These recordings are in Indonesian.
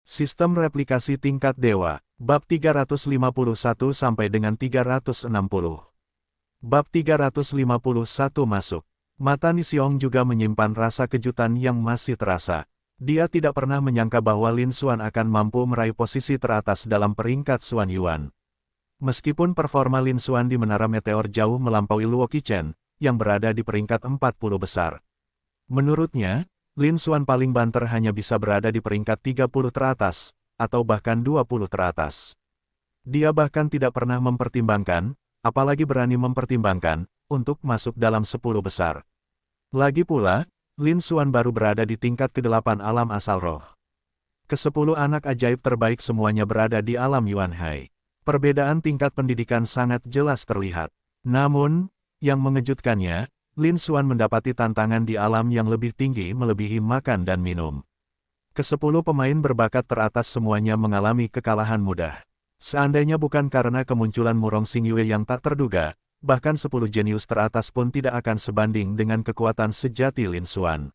Sistem replikasi tingkat dewa, bab 351 sampai dengan 360. Bab 351 masuk. Mata Niseong juga menyimpan rasa kejutan yang masih terasa. Dia tidak pernah menyangka bahwa Lin Xuan akan mampu meraih posisi teratas dalam peringkat Xuan Yuan. Meskipun performa Lin Xuan di Menara Meteor jauh melampaui Luo Qichen, yang berada di peringkat 40 besar. Menurutnya, Lin Xuan paling banter hanya bisa berada di peringkat 30 teratas, atau bahkan 20 teratas. Dia bahkan tidak pernah mempertimbangkan, apalagi berani mempertimbangkan, untuk masuk dalam 10 besar. Lagi pula, Lin Xuan baru berada di tingkat ke-8 alam asal roh. Ke-10 anak ajaib terbaik semuanya berada di alam Yuan Hai. Perbedaan tingkat pendidikan sangat jelas terlihat. Namun, yang mengejutkannya, Lin Xuan mendapati tantangan di alam yang lebih tinggi melebihi makan dan minum. Ke-10 pemain berbakat teratas semuanya mengalami kekalahan mudah. Seandainya bukan karena kemunculan Murong Xingyue yang tak terduga, bahkan 10 jenius teratas pun tidak akan sebanding dengan kekuatan sejati Lin Xuan.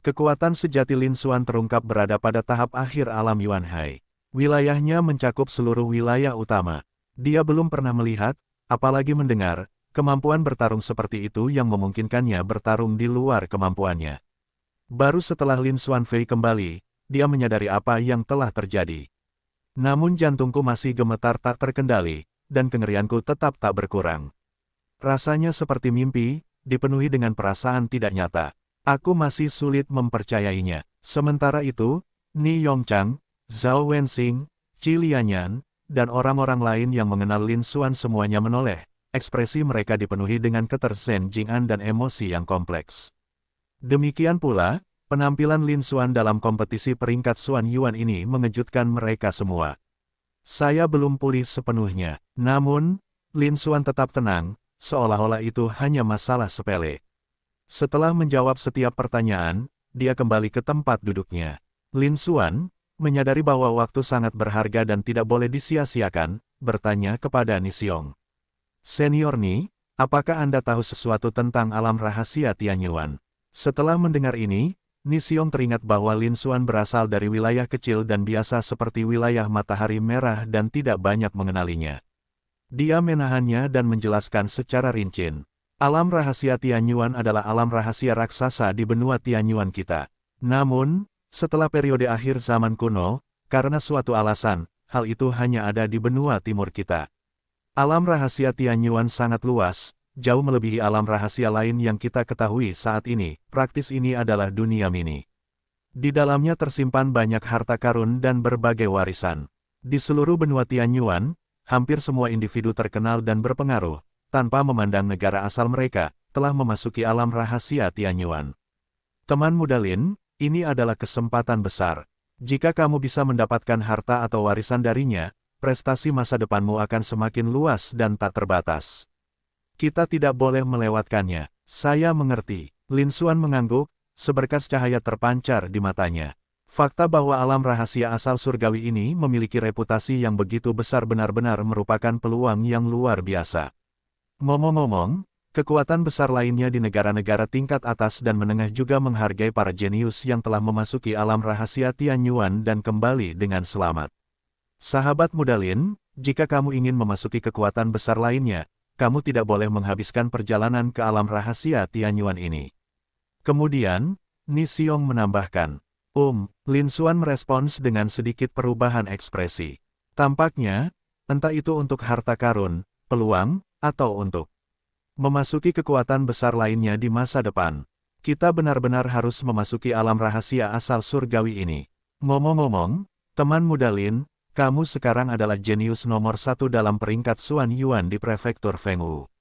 Kekuatan sejati Lin Xuan terungkap berada pada tahap akhir alam Yuan Hai. Wilayahnya mencakup seluruh wilayah utama. Dia belum pernah melihat, apalagi mendengar, kemampuan bertarung seperti itu yang memungkinkannya bertarung di luar kemampuannya. Baru setelah Lin Xuanfei kembali, dia menyadari apa yang telah terjadi. Namun jantungku masih gemetar tak terkendali, dan kengerianku tetap tak berkurang. Rasanya seperti mimpi, dipenuhi dengan perasaan tidak nyata. Aku masih sulit mempercayainya. Sementara itu, Ni Yongchang, Zhao Wenxing, Qi Lianyan, dan orang-orang lain yang mengenal Lin Xuan semuanya menoleh. Ekspresi mereka dipenuhi dengan ketersenjingan dan emosi yang kompleks. Demikian pula, penampilan Lin Xuan dalam kompetisi peringkat Xuan Yuan ini mengejutkan mereka semua. Saya belum pulih sepenuhnya, namun, Lin Xuan tetap tenang, seolah-olah itu hanya masalah sepele. Setelah menjawab setiap pertanyaan, dia kembali ke tempat duduknya. Lin Xuan, menyadari bahwa waktu sangat berharga dan tidak boleh disia-siakan, bertanya kepada Niseong. Senior Ni, apakah Anda tahu sesuatu tentang alam rahasia Tianyuan? Setelah mendengar ini, Niseong teringat bahwa Lin Xuan berasal dari wilayah kecil dan biasa seperti wilayah matahari merah dan tidak banyak mengenalinya. Dia menahannya dan menjelaskan secara rinci. Alam rahasia Tianyuan adalah alam rahasia raksasa di benua Tianyuan kita. Namun, setelah periode akhir zaman kuno, karena suatu alasan, hal itu hanya ada di benua timur kita. Alam rahasia Tianyuan sangat luas, jauh melebihi alam rahasia lain yang kita ketahui saat ini. Praktis ini adalah dunia mini. Di dalamnya tersimpan banyak harta karun dan berbagai warisan. Di seluruh benua Tianyuan, hampir semua individu terkenal dan berpengaruh, tanpa memandang negara asal mereka, telah memasuki alam rahasia Tianyuan. Teman muda Lin, ini adalah kesempatan besar. Jika kamu bisa mendapatkan harta atau warisan darinya, prestasi masa depanmu akan semakin luas dan tak terbatas. Kita tidak boleh melewatkannya. Saya mengerti. Lin Xuan mengangguk, seberkas cahaya terpancar di matanya. Fakta bahwa alam rahasia asal surgawi ini memiliki reputasi yang begitu besar benar-benar merupakan peluang yang luar biasa. Ngomong-ngomong, kekuatan besar lainnya di negara-negara tingkat atas dan menengah juga menghargai para jenius yang telah memasuki alam rahasia Tianyuan dan kembali dengan selamat. Sahabat muda Lin, jika kamu ingin memasuki kekuatan besar lainnya, kamu tidak boleh menghabiskan perjalanan ke alam rahasia Tianyuan ini. Kemudian, Niseong menambahkan, Lin Xuan merespons dengan sedikit perubahan ekspresi. Tampaknya, entah itu untuk harta karun, peluang, atau untuk memasuki kekuatan besar lainnya di masa depan. Kita benar-benar harus memasuki alam rahasia asal surgawi ini. Ngomong-ngomong, teman muda Lin, kamu sekarang adalah jenius nomor 1 dalam peringkat Xuan Yuan di prefektur Fengwu.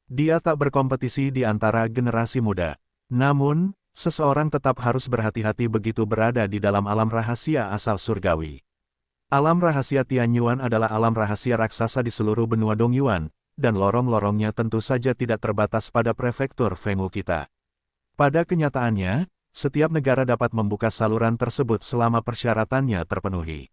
Dia tak berkompetisi di antara generasi muda. Namun, seseorang tetap harus berhati-hati begitu berada di dalam alam rahasia asal surgawi. Alam rahasia Tianyuan adalah alam rahasia raksasa di seluruh benua Dongyuan, dan lorong-lorongnya tentu saja tidak terbatas pada prefektur Fengwu kita. Pada kenyataannya, setiap negara dapat membuka saluran tersebut selama persyaratannya terpenuhi.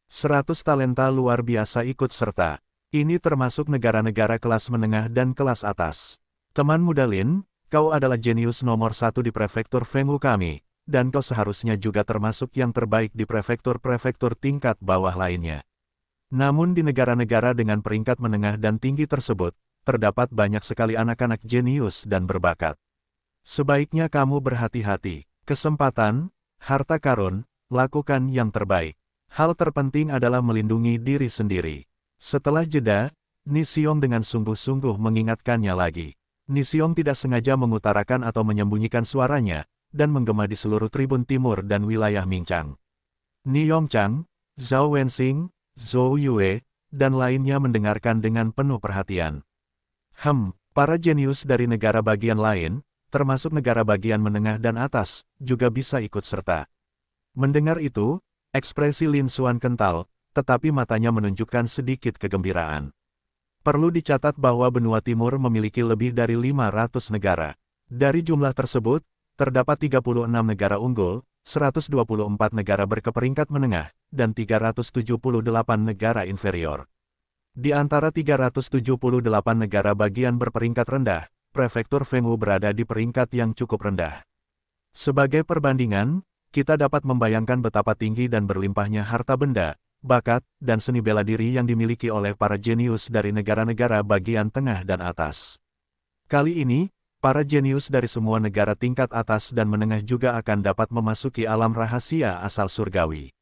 100 talenta luar biasa ikut serta. Ini termasuk negara-negara kelas menengah dan kelas atas. Teman muda Lin, kau adalah jenius nomor 1 di prefektur Fengwu kami. dan kau seharusnya juga termasuk yang terbaik di prefektur-prefektur tingkat bawah lainnya. Namun di negara-negara dengan peringkat menengah dan tinggi tersebut, terdapat banyak sekali anak-anak jenius dan berbakat. Sebaiknya kamu berhati-hati. Kesempatan, harta karun, lakukan yang terbaik. Hal terpenting adalah melindungi diri sendiri. Setelah jeda, Nisyong dengan sungguh-sungguh mengingatkannya lagi. Nisyong tidak sengaja mengutarakan atau menyembunyikan suaranya, dan menggema di seluruh tribun timur dan wilayah Mingchang. Ni Yongchang, Zhao Wensing, Zhou Yue, dan lainnya mendengarkan dengan penuh perhatian. Para jenius dari negara bagian lain, termasuk negara bagian menengah dan atas, juga bisa ikut serta. Mendengar itu, ekspresi Lin Xuan kental, tetapi matanya menunjukkan sedikit kegembiraan. Perlu dicatat bahwa benua timur memiliki lebih dari 500 negara. Dari jumlah tersebut, terdapat 36 negara unggul, 124 negara berkeperingkat menengah, dan 378 negara inferior. Di antara 378 negara bagian berperingkat rendah, prefektur Fengwu berada di peringkat yang cukup rendah. Sebagai perbandingan, kita dapat membayangkan betapa tinggi dan berlimpahnya harta benda, bakat, dan seni bela diri yang dimiliki oleh para jenius dari negara-negara bagian tengah dan atas. Kali ini, para jenius dari semua negara tingkat atas dan menengah juga akan dapat memasuki alam rahasia asal surgawi.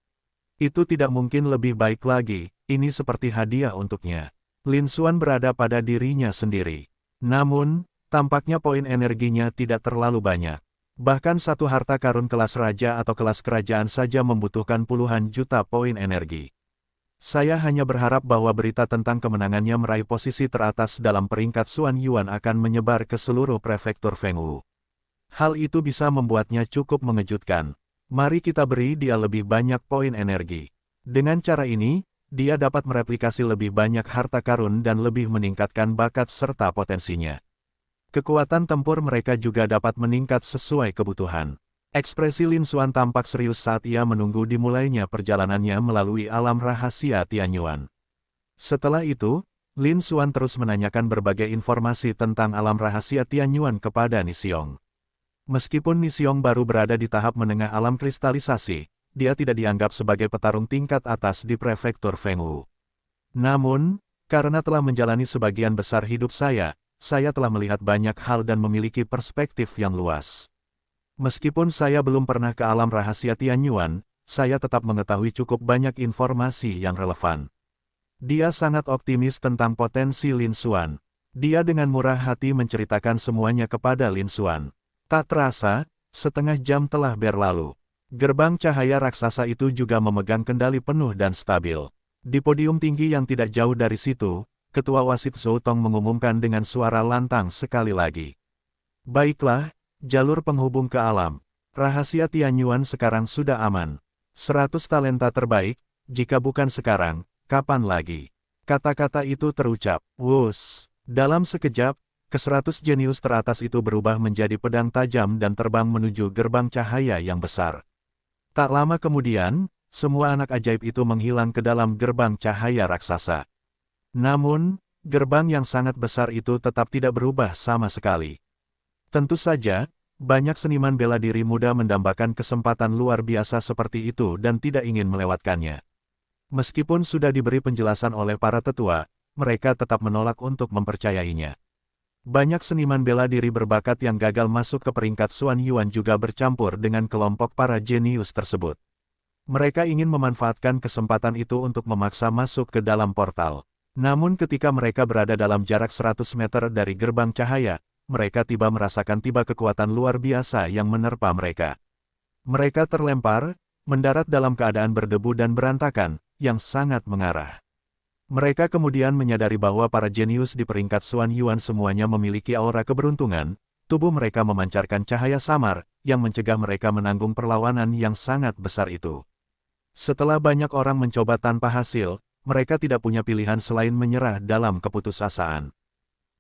Itu tidak mungkin lebih baik lagi, ini seperti hadiah untuknya. Lin Xuan berada pada dirinya sendiri. Namun, tampaknya poin energinya tidak terlalu banyak. Bahkan satu harta karun kelas raja atau kelas kerajaan saja membutuhkan puluhan juta poin energi. Saya hanya berharap bahwa berita tentang kemenangannya meraih posisi teratas dalam peringkat Xuan Yuan akan menyebar ke seluruh prefektur Fengwu. Hal itu bisa membuatnya cukup mengejutkan. Mari kita beri dia lebih banyak poin energi. Dengan cara ini, dia dapat mereplikasi lebih banyak harta karun dan lebih meningkatkan bakat serta potensinya. Kekuatan tempur mereka juga dapat meningkat sesuai kebutuhan. Ekspresi Lin Xuan tampak serius saat ia menunggu dimulainya perjalanannya melalui alam rahasia Tianyuan. Setelah itu, Lin Xuan terus menanyakan berbagai informasi tentang alam rahasia Tianyuan kepada Nisyong. Meskipun Nisyong baru berada di tahap menengah alam kristalisasi, dia tidak dianggap sebagai petarung tingkat atas di prefektur Fengwu. Namun, karena telah menjalani sebagian besar hidup saya telah melihat banyak hal dan memiliki perspektif yang luas. Meskipun saya belum pernah ke alam rahasia Tianyuan, saya tetap mengetahui cukup banyak informasi yang relevan. Dia sangat optimis tentang potensi Lin Xuan. Dia dengan murah hati menceritakan semuanya kepada Lin Xuan. Tak terasa, setengah jam telah berlalu. Gerbang cahaya raksasa itu juga memegang kendali penuh dan stabil. Di podium tinggi yang tidak jauh dari situ, Ketua Wasit Zhou Tong mengumumkan dengan suara lantang sekali lagi. Baiklah, jalur penghubung ke alam. Rahasia Tianyuan sekarang sudah aman. 100 talenta terbaik, jika bukan sekarang, kapan lagi? Kata-kata itu terucap. Wuss. Dalam sekejap, ke-100 jenius teratas itu berubah menjadi pedang tajam dan terbang menuju gerbang cahaya yang besar. Tak lama kemudian, semua anak ajaib itu menghilang ke dalam gerbang cahaya raksasa. Namun, gerbang yang sangat besar itu tetap tidak berubah sama sekali. Tentu saja, banyak seniman bela diri muda mendambakan kesempatan luar biasa seperti itu dan tidak ingin melewatkannya. Meskipun sudah diberi penjelasan oleh para tetua, mereka tetap menolak untuk mempercayainya. Banyak seniman bela diri berbakat yang gagal masuk ke peringkat Xuan Yuan juga bercampur dengan kelompok para jenius tersebut. Mereka ingin memanfaatkan kesempatan itu untuk memaksa masuk ke dalam portal. Namun ketika mereka berada dalam jarak 100 meter dari gerbang cahaya, mereka tiba merasakan kekuatan luar biasa yang menerpa mereka. Mereka terlempar, mendarat dalam keadaan berdebu dan berantakan, yang sangat mengarah. Mereka kemudian menyadari bahwa para jenius di peringkat Xuan Yuan semuanya memiliki aura keberuntungan, tubuh mereka memancarkan cahaya samar, yang mencegah mereka menanggung perlawanan yang sangat besar itu. Setelah banyak orang mencoba tanpa hasil, mereka tidak punya pilihan selain menyerah dalam keputusasaan.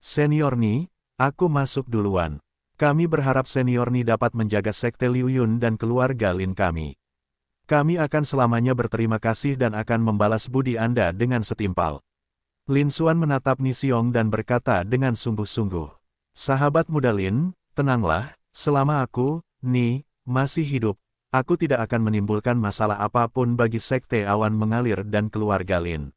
Senior Ni, aku masuk duluan. Kami berharap Senior Ni dapat menjaga Sekte Liu Yun dan keluarga Lin kami. Kami akan selamanya berterima kasih dan akan membalas budi Anda dengan setimpal. Lin Xuan menatap Nisyong dan berkata dengan sungguh-sungguh. Sahabat muda Lin, tenanglah, selama aku, Ni, masih hidup, aku tidak akan menimbulkan masalah apapun bagi Sekte Awan Mengalir dan keluarga Lin.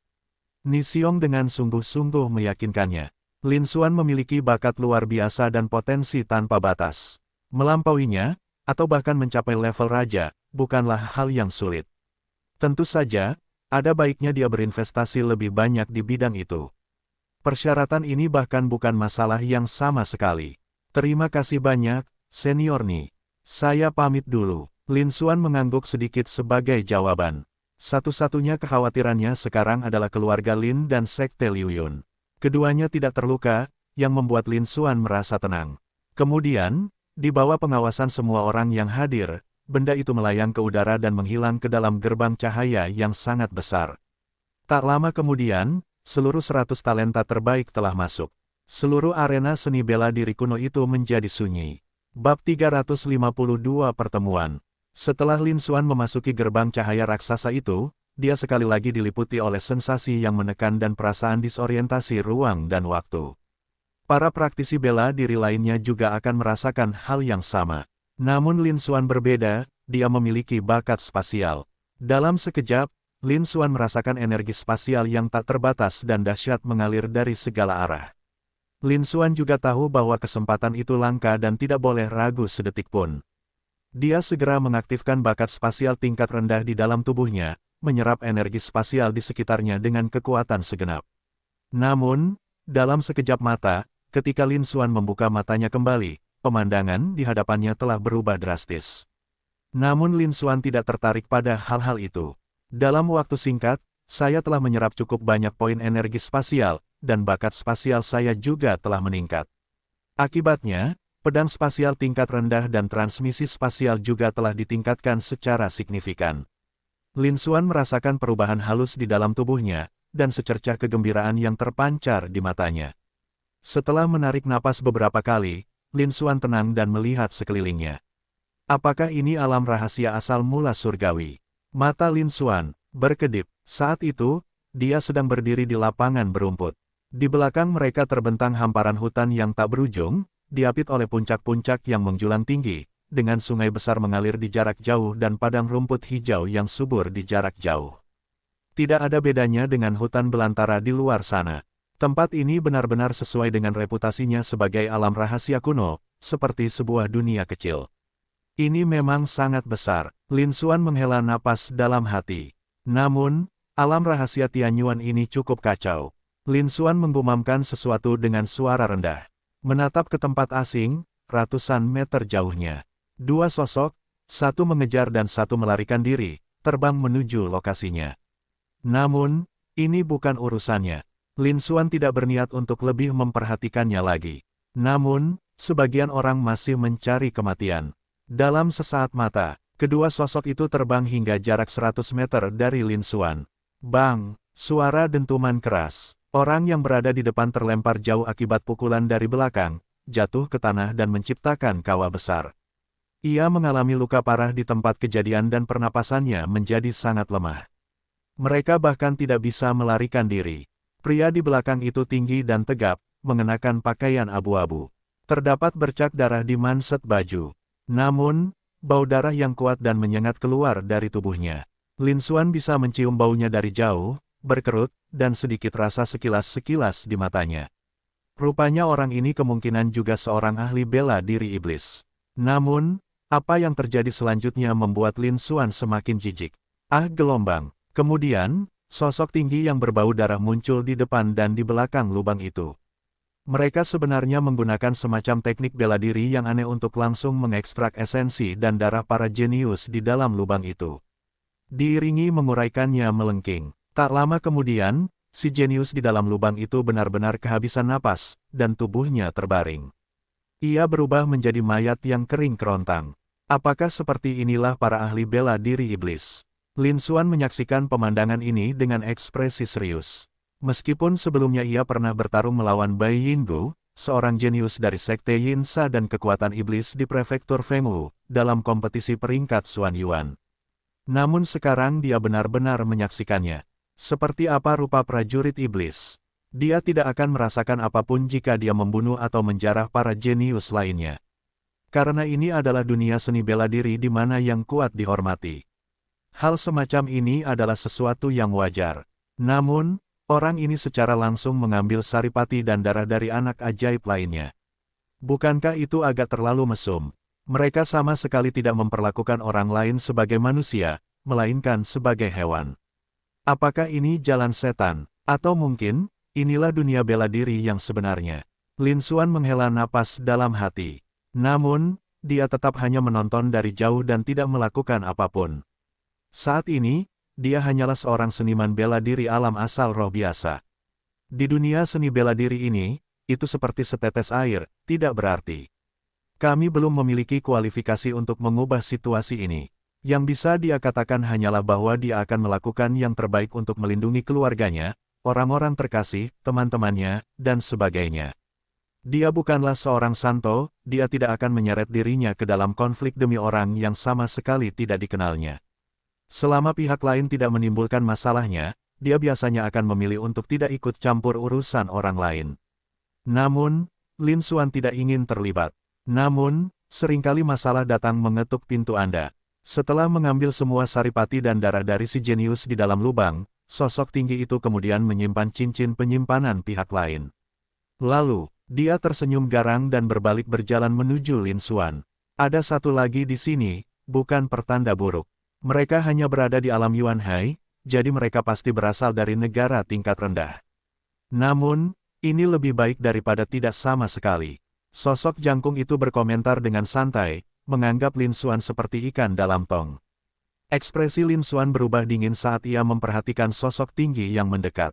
Ni Xiong dengan sungguh-sungguh meyakinkannya. Lin Xuan memiliki bakat luar biasa dan potensi tanpa batas. Melampauinya, atau bahkan mencapai level raja, bukanlah hal yang sulit. Tentu saja, ada baiknya dia berinvestasi lebih banyak di bidang itu. Persyaratan ini bahkan bukan masalah yang sama sekali. Terima kasih banyak, Senior Ni. Saya pamit dulu. Lin Xuan mengangguk sedikit sebagai jawaban. Satu-satunya kekhawatirannya sekarang adalah keluarga Lin dan Sekte Liu Yun. Keduanya tidak terluka, yang membuat Lin Xuan merasa tenang. Kemudian, di bawah pengawasan semua orang yang hadir, benda itu melayang ke udara dan menghilang ke dalam gerbang cahaya yang sangat besar. Tak lama kemudian, seluruh 100 talenta terbaik telah masuk. Seluruh arena seni bela diri kuno itu menjadi sunyi. Bab 352 Pertemuan. Setelah Lin Xuan memasuki gerbang cahaya raksasa itu, dia sekali lagi diliputi oleh sensasi yang menekan dan perasaan disorientasi ruang dan waktu. Para praktisi bela diri lainnya juga akan merasakan hal yang sama. Namun Lin Xuan berbeda, dia memiliki bakat spasial. Dalam sekejap, Lin Xuan merasakan energi spasial yang tak terbatas dan dahsyat mengalir dari segala arah. Lin Xuan juga tahu bahwa kesempatan itu langka dan tidak boleh ragu sedetik pun. Dia segera mengaktifkan bakat spasial tingkat rendah di dalam tubuhnya, menyerap energi spasial di sekitarnya dengan kekuatan segenap. Namun, dalam sekejap mata, ketika Lin Xuan membuka matanya kembali, pemandangan di hadapannya telah berubah drastis. Namun Lin Xuan tidak tertarik pada hal-hal itu. Dalam waktu singkat, saya telah menyerap cukup banyak poin energi spasial, dan bakat spasial saya juga telah meningkat. Akibatnya, pedang spasial tingkat rendah dan transmisi spasial juga telah ditingkatkan secara signifikan. Lin Xuan merasakan perubahan halus di dalam tubuhnya, dan secercah kegembiraan yang terpancar di matanya. Setelah menarik napas beberapa kali, Lin Xuan tenang dan melihat sekelilingnya. Apakah ini alam rahasia asal mula surgawi? Mata Lin Xuan berkedip. Saat itu, dia sedang berdiri di lapangan berumput. Di belakang mereka terbentang hamparan hutan yang tak berujung, diapit oleh puncak-puncak yang menjulang tinggi, dengan sungai besar mengalir di jarak jauh dan padang rumput hijau yang subur di jarak jauh. Tidak ada bedanya dengan hutan belantara di luar sana. Tempat ini benar-benar sesuai dengan reputasinya sebagai alam rahasia kuno, seperti sebuah dunia kecil. Ini memang sangat besar. Lin Xuan menghela napas dalam hati. Namun, alam rahasia Tianyuan ini cukup kacau. Lin Xuan menggumamkan sesuatu dengan suara rendah. Menatap ke tempat asing, ratusan meter jauhnya. Dua sosok, satu mengejar dan satu melarikan diri, terbang menuju lokasinya. Namun, ini bukan urusannya. Lin Xuan tidak berniat untuk lebih memperhatikannya lagi. Namun, sebagian orang masih mencari kematian. Dalam sesaat mata, kedua sosok itu terbang hingga jarak 100 meter dari Lin Xuan. Bang! Suara dentuman keras. Orang yang berada di depan terlempar jauh akibat pukulan dari belakang, jatuh ke tanah dan menciptakan kawah besar. Ia mengalami luka parah di tempat kejadian dan pernapasannya menjadi sangat lemah. Mereka bahkan tidak bisa melarikan diri. Pria di belakang itu tinggi dan tegap, mengenakan pakaian abu-abu. Terdapat bercak darah di manset baju. Namun, bau darah yang kuat dan menyengat keluar dari tubuhnya. Lin Xuan bisa mencium baunya dari jauh, berkerut, dan sedikit rasa sekilas-sekilas di matanya. Rupanya orang ini kemungkinan juga seorang ahli bela diri iblis. Namun, apa yang terjadi selanjutnya membuat Lin Xuan semakin jijik. Ah, gelombang. Kemudian, sosok tinggi yang berbau darah muncul di depan dan di belakang lubang itu. Mereka sebenarnya menggunakan semacam teknik bela diri yang aneh untuk langsung mengekstrak esensi dan darah para jenius di dalam lubang itu. Diiringi menguraikannya melengking. Tak lama kemudian, si jenius di dalam lubang itu benar-benar kehabisan napas, dan tubuhnya terbaring. Ia berubah menjadi mayat yang kering kerontang. Apakah seperti inilah para ahli bela diri iblis? Lin Xuan menyaksikan pemandangan ini dengan ekspresi serius. Meskipun sebelumnya ia pernah bertarung melawan Bai Yinggu, seorang jenius dari Sekte Yinsa dan kekuatan iblis di prefektur Fengwu, dalam kompetisi peringkat Xuan Yuan. Namun sekarang dia benar-benar menyaksikannya. Seperti apa rupa prajurit iblis. Dia tidak akan merasakan apapun jika dia membunuh atau menjarah para jenius lainnya. Karena ini adalah dunia seni bela diri di mana yang kuat dihormati. Hal semacam ini adalah sesuatu yang wajar. Namun, orang ini secara langsung mengambil saripati dan darah dari anak ajaib lainnya. Bukankah itu agak terlalu mesum? Mereka sama sekali tidak memperlakukan orang lain sebagai manusia, melainkan sebagai hewan. Apakah ini jalan setan? Atau mungkin, inilah dunia bela diri yang sebenarnya? Lin Xuan menghela napas dalam hati. Namun, dia tetap hanya menonton dari jauh dan tidak melakukan apapun. Saat ini, dia hanyalah seorang seniman bela diri alam asal roh biasa. Di dunia seni bela diri ini, itu seperti setetes air, tidak berarti. Kami belum memiliki kualifikasi untuk mengubah situasi ini. Yang bisa dia katakan hanyalah bahwa dia akan melakukan yang terbaik untuk melindungi keluarganya, orang-orang terkasih, teman-temannya, dan sebagainya. Dia bukanlah seorang santo, dia tidak akan menyeret dirinya ke dalam konflik demi orang yang sama sekali tidak dikenalnya. Selama pihak lain tidak menimbulkan masalahnya, dia biasanya akan memilih untuk tidak ikut campur urusan orang lain. Namun, Lin Xuan tidak ingin terlibat. Namun, seringkali masalah datang mengetuk pintu Anda. Setelah mengambil semua saripati dan darah dari si jenius di dalam lubang, sosok tinggi itu kemudian menyimpan cincin penyimpanan pihak lain. Lalu, dia tersenyum garang dan berbalik berjalan menuju Lin Xuan. Ada satu lagi di sini, bukan pertanda buruk. Mereka hanya berada di alam Yuan Hai, jadi mereka pasti berasal dari negara tingkat rendah. Namun, ini lebih baik daripada tidak sama sekali. Sosok jangkung itu berkomentar dengan santai, menganggap Lin Xuan seperti ikan dalam tong. Ekspresi Lin Xuan berubah dingin saat ia memperhatikan sosok tinggi yang mendekat.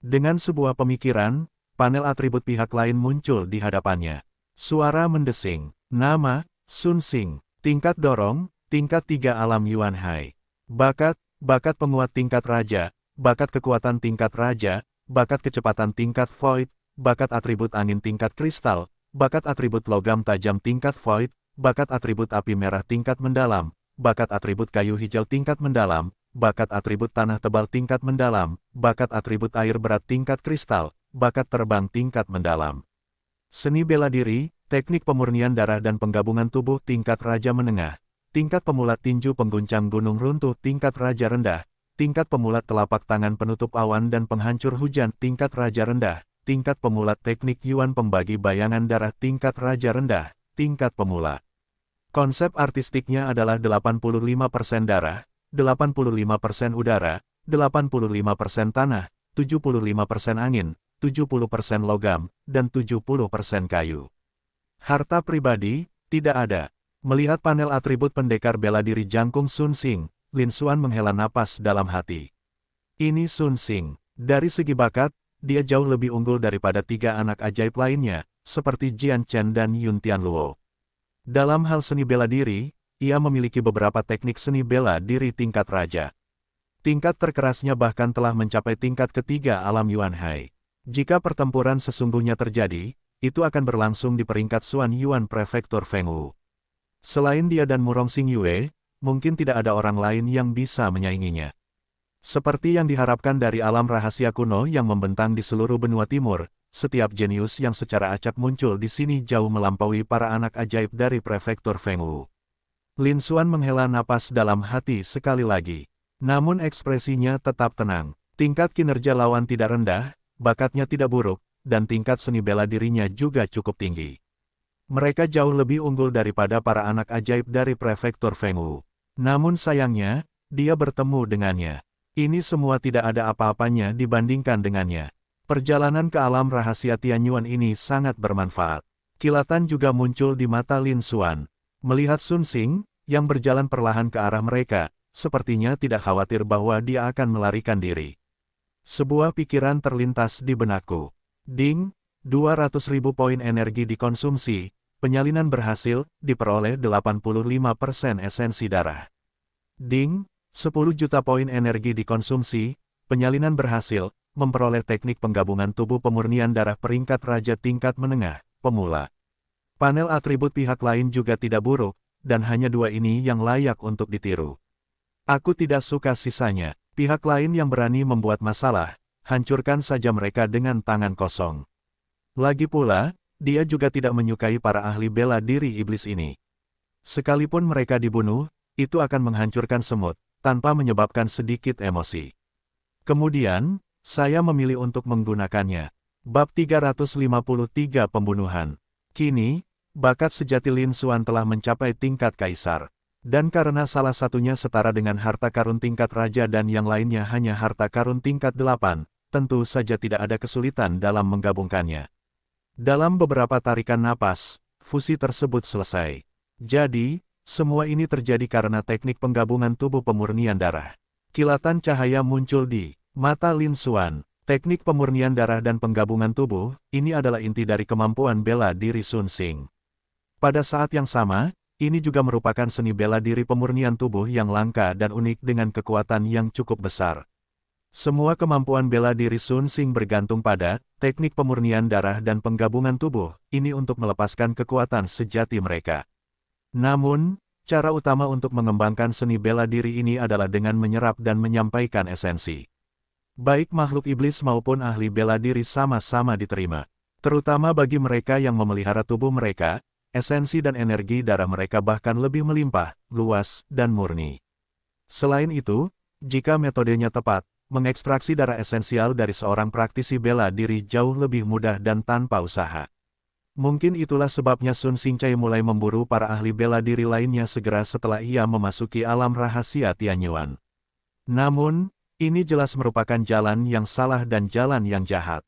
Dengan sebuah pemikiran, panel atribut pihak lain muncul di hadapannya. Suara mendesing. Nama, Sun Xing. Tingkat dorong, tingkat 3 alam Yuan Hai. Bakat, bakat penguat tingkat raja, bakat kekuatan tingkat raja, bakat kecepatan tingkat void, bakat atribut angin tingkat kristal, bakat atribut logam tajam tingkat void, bakat atribut api merah tingkat mendalam, bakat atribut kayu hijau tingkat mendalam, bakat atribut tanah tebal tingkat mendalam, bakat atribut air berat tingkat kristal, bakat terbang tingkat mendalam. Seni bela diri, teknik pemurnian darah dan penggabungan tubuh tingkat raja menengah, tingkat pemulat tinju pengguncang gunung runtuh tingkat raja rendah, tingkat pemulat telapak tangan penutup awan dan penghancur hujan tingkat raja rendah, tingkat pemulat teknik Yuan pembagi bayangan darah tingkat raja rendah, tingkat pemula. Konsep artistiknya adalah 85% darah, 85% udara, 85% tanah, 75% angin, 70% logam, dan 70% kayu. Harta pribadi, tidak ada. Melihat panel atribut pendekar bela diri jangkung Sun Xing, Lin Xuan menghela napas dalam hati. Ini Sun Xing. Dari segi bakat, dia jauh lebih unggul daripada 3 anak ajaib lainnya, seperti Jian Chen dan Yun Tianluo. Dalam hal seni bela diri, ia memiliki beberapa teknik seni bela diri tingkat raja. Tingkat terkerasnya bahkan telah mencapai tingkat ketiga alam Yuan Hai. Jika pertempuran sesungguhnya terjadi, itu akan berlangsung di peringkat Xuan Yuan Prefektur Fengwu. Selain dia dan Murong Xing Yue, mungkin tidak ada orang lain yang bisa menyainginya. Seperti yang diharapkan dari alam rahasia kuno yang membentang di seluruh benua timur, setiap jenius yang secara acak muncul di sini jauh melampaui para anak ajaib dari Prefektur Fengwu. Lin Xuan menghela napas dalam hati sekali lagi. Namun ekspresinya tetap tenang. Tingkat kinerja lawan tidak rendah, bakatnya tidak buruk, dan tingkat seni bela dirinya juga cukup tinggi. Mereka jauh lebih unggul daripada para anak ajaib dari Prefektur Fengwu. Namun sayangnya, dia bertemu dengannya. Ini semua tidak ada apa-apanya dibandingkan dengannya. Perjalanan ke alam rahasia Tianyuan ini sangat bermanfaat. Kilatan juga muncul di mata Lin Xuan. Melihat Sun Xing, yang berjalan perlahan ke arah mereka, sepertinya tidak khawatir bahwa dia akan melarikan diri. Sebuah pikiran terlintas di benakku. Ding, 200.000 poin energi dikonsumsi, penyalinan berhasil, diperoleh 85% esensi darah. Ding, 10 juta poin energi dikonsumsi, penyalinan berhasil, memperoleh teknik penggabungan tubuh pemurnian darah peringkat raja tingkat menengah, pemula. Panel atribut pihak lain juga tidak buruk, dan hanya 2 ini yang layak untuk ditiru. Aku tidak suka sisanya. Pihak lain yang berani membuat masalah, hancurkan saja mereka dengan tangan kosong. Lagi pula, dia juga tidak menyukai para ahli bela diri iblis ini. Sekalipun mereka dibunuh, itu akan menghancurkan semut, tanpa menyebabkan sedikit emosi. Kemudian, saya memilih untuk menggunakannya. Bab 353 Pembunuhan. Kini, bakat sejati Lin Xuan telah mencapai tingkat kaisar. Dan karena salah satunya setara dengan harta karun tingkat raja dan yang lainnya hanya harta karun tingkat 8, tentu saja tidak ada kesulitan dalam menggabungkannya. Dalam beberapa tarikan napas, fusi tersebut selesai. Jadi, semua ini terjadi karena teknik penggabungan tubuh pemurnian darah. Kilatan cahaya muncul di mata Lin Xuan. Teknik pemurnian darah dan penggabungan tubuh, ini adalah inti dari kemampuan bela diri Sun Xing. Pada saat yang sama, ini juga merupakan seni bela diri pemurnian tubuh yang langka dan unik dengan kekuatan yang cukup besar. Semua kemampuan bela diri Sun Xing bergantung pada teknik pemurnian darah dan penggabungan tubuh, ini untuk melepaskan kekuatan sejati mereka. Namun, cara utama untuk mengembangkan seni bela diri ini adalah dengan menyerap dan menyampaikan esensi. Baik makhluk iblis maupun ahli bela diri sama-sama diterima. Terutama bagi mereka yang memelihara tubuh mereka, esensi dan energi darah mereka bahkan lebih melimpah, luas, dan murni. Selain itu, jika metodenya tepat, mengekstraksi darah esensial dari seorang praktisi bela diri jauh lebih mudah dan tanpa usaha. Mungkin itulah sebabnya Sun Xingcai mulai memburu para ahli bela diri lainnya segera setelah ia memasuki alam rahasia Tianyuan. Namun, ini jelas merupakan jalan yang salah dan jalan yang jahat.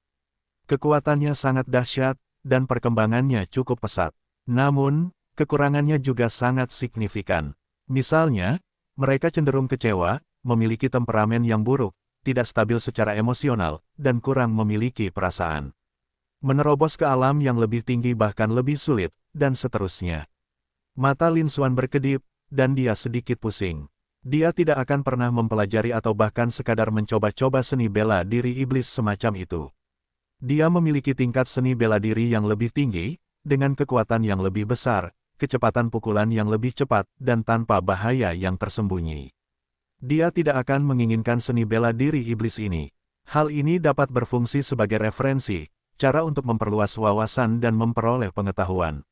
Kekuatannya sangat dahsyat, dan perkembangannya cukup pesat. Namun, kekurangannya juga sangat signifikan. Misalnya, mereka cenderung kecewa, memiliki temperamen yang buruk, tidak stabil secara emosional, dan kurang memiliki perasaan. Menerobos ke alam yang lebih tinggi bahkan lebih sulit, dan seterusnya. Mata Lin Xuan berkedip, dan dia sedikit pusing. Dia tidak akan pernah mempelajari atau bahkan sekadar mencoba-coba seni bela diri iblis semacam itu. Dia memiliki tingkat seni bela diri yang lebih tinggi, dengan kekuatan yang lebih besar, kecepatan pukulan yang lebih cepat, dan tanpa bahaya yang tersembunyi. Dia tidak akan menginginkan seni bela diri iblis ini. Hal ini dapat berfungsi sebagai referensi, cara untuk memperluas wawasan dan memperoleh pengetahuan.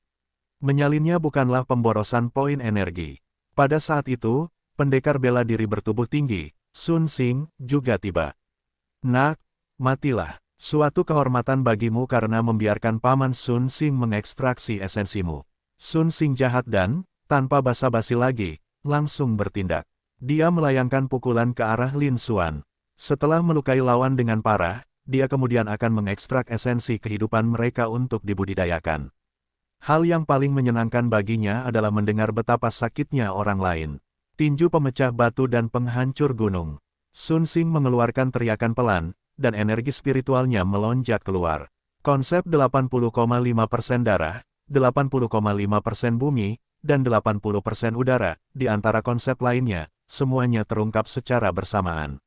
Menyalinnya bukanlah pemborosan poin energi. Pada saat itu, pendekar bela diri bertubuh tinggi, Sun Xing, juga tiba. Nak, matilah. Suatu kehormatan bagimu karena membiarkan Paman Sun Xing mengekstraksi esensimu. Sun Xing jahat dan, tanpa basa-basi lagi, langsung bertindak. Dia melayangkan pukulan ke arah Lin Xuan. Setelah melukai lawan dengan parah, dia kemudian akan mengekstrak esensi kehidupan mereka untuk dibudidayakan. Hal yang paling menyenangkan baginya adalah mendengar betapa sakitnya orang lain. Tinju pemecah batu dan penghancur gunung. Sun Xing mengeluarkan teriakan pelan, dan energi spiritualnya melonjak keluar. Konsep 80,5% darah, 80,5% bumi, dan 80% udara, di antara konsep lainnya, semuanya terungkap secara bersamaan.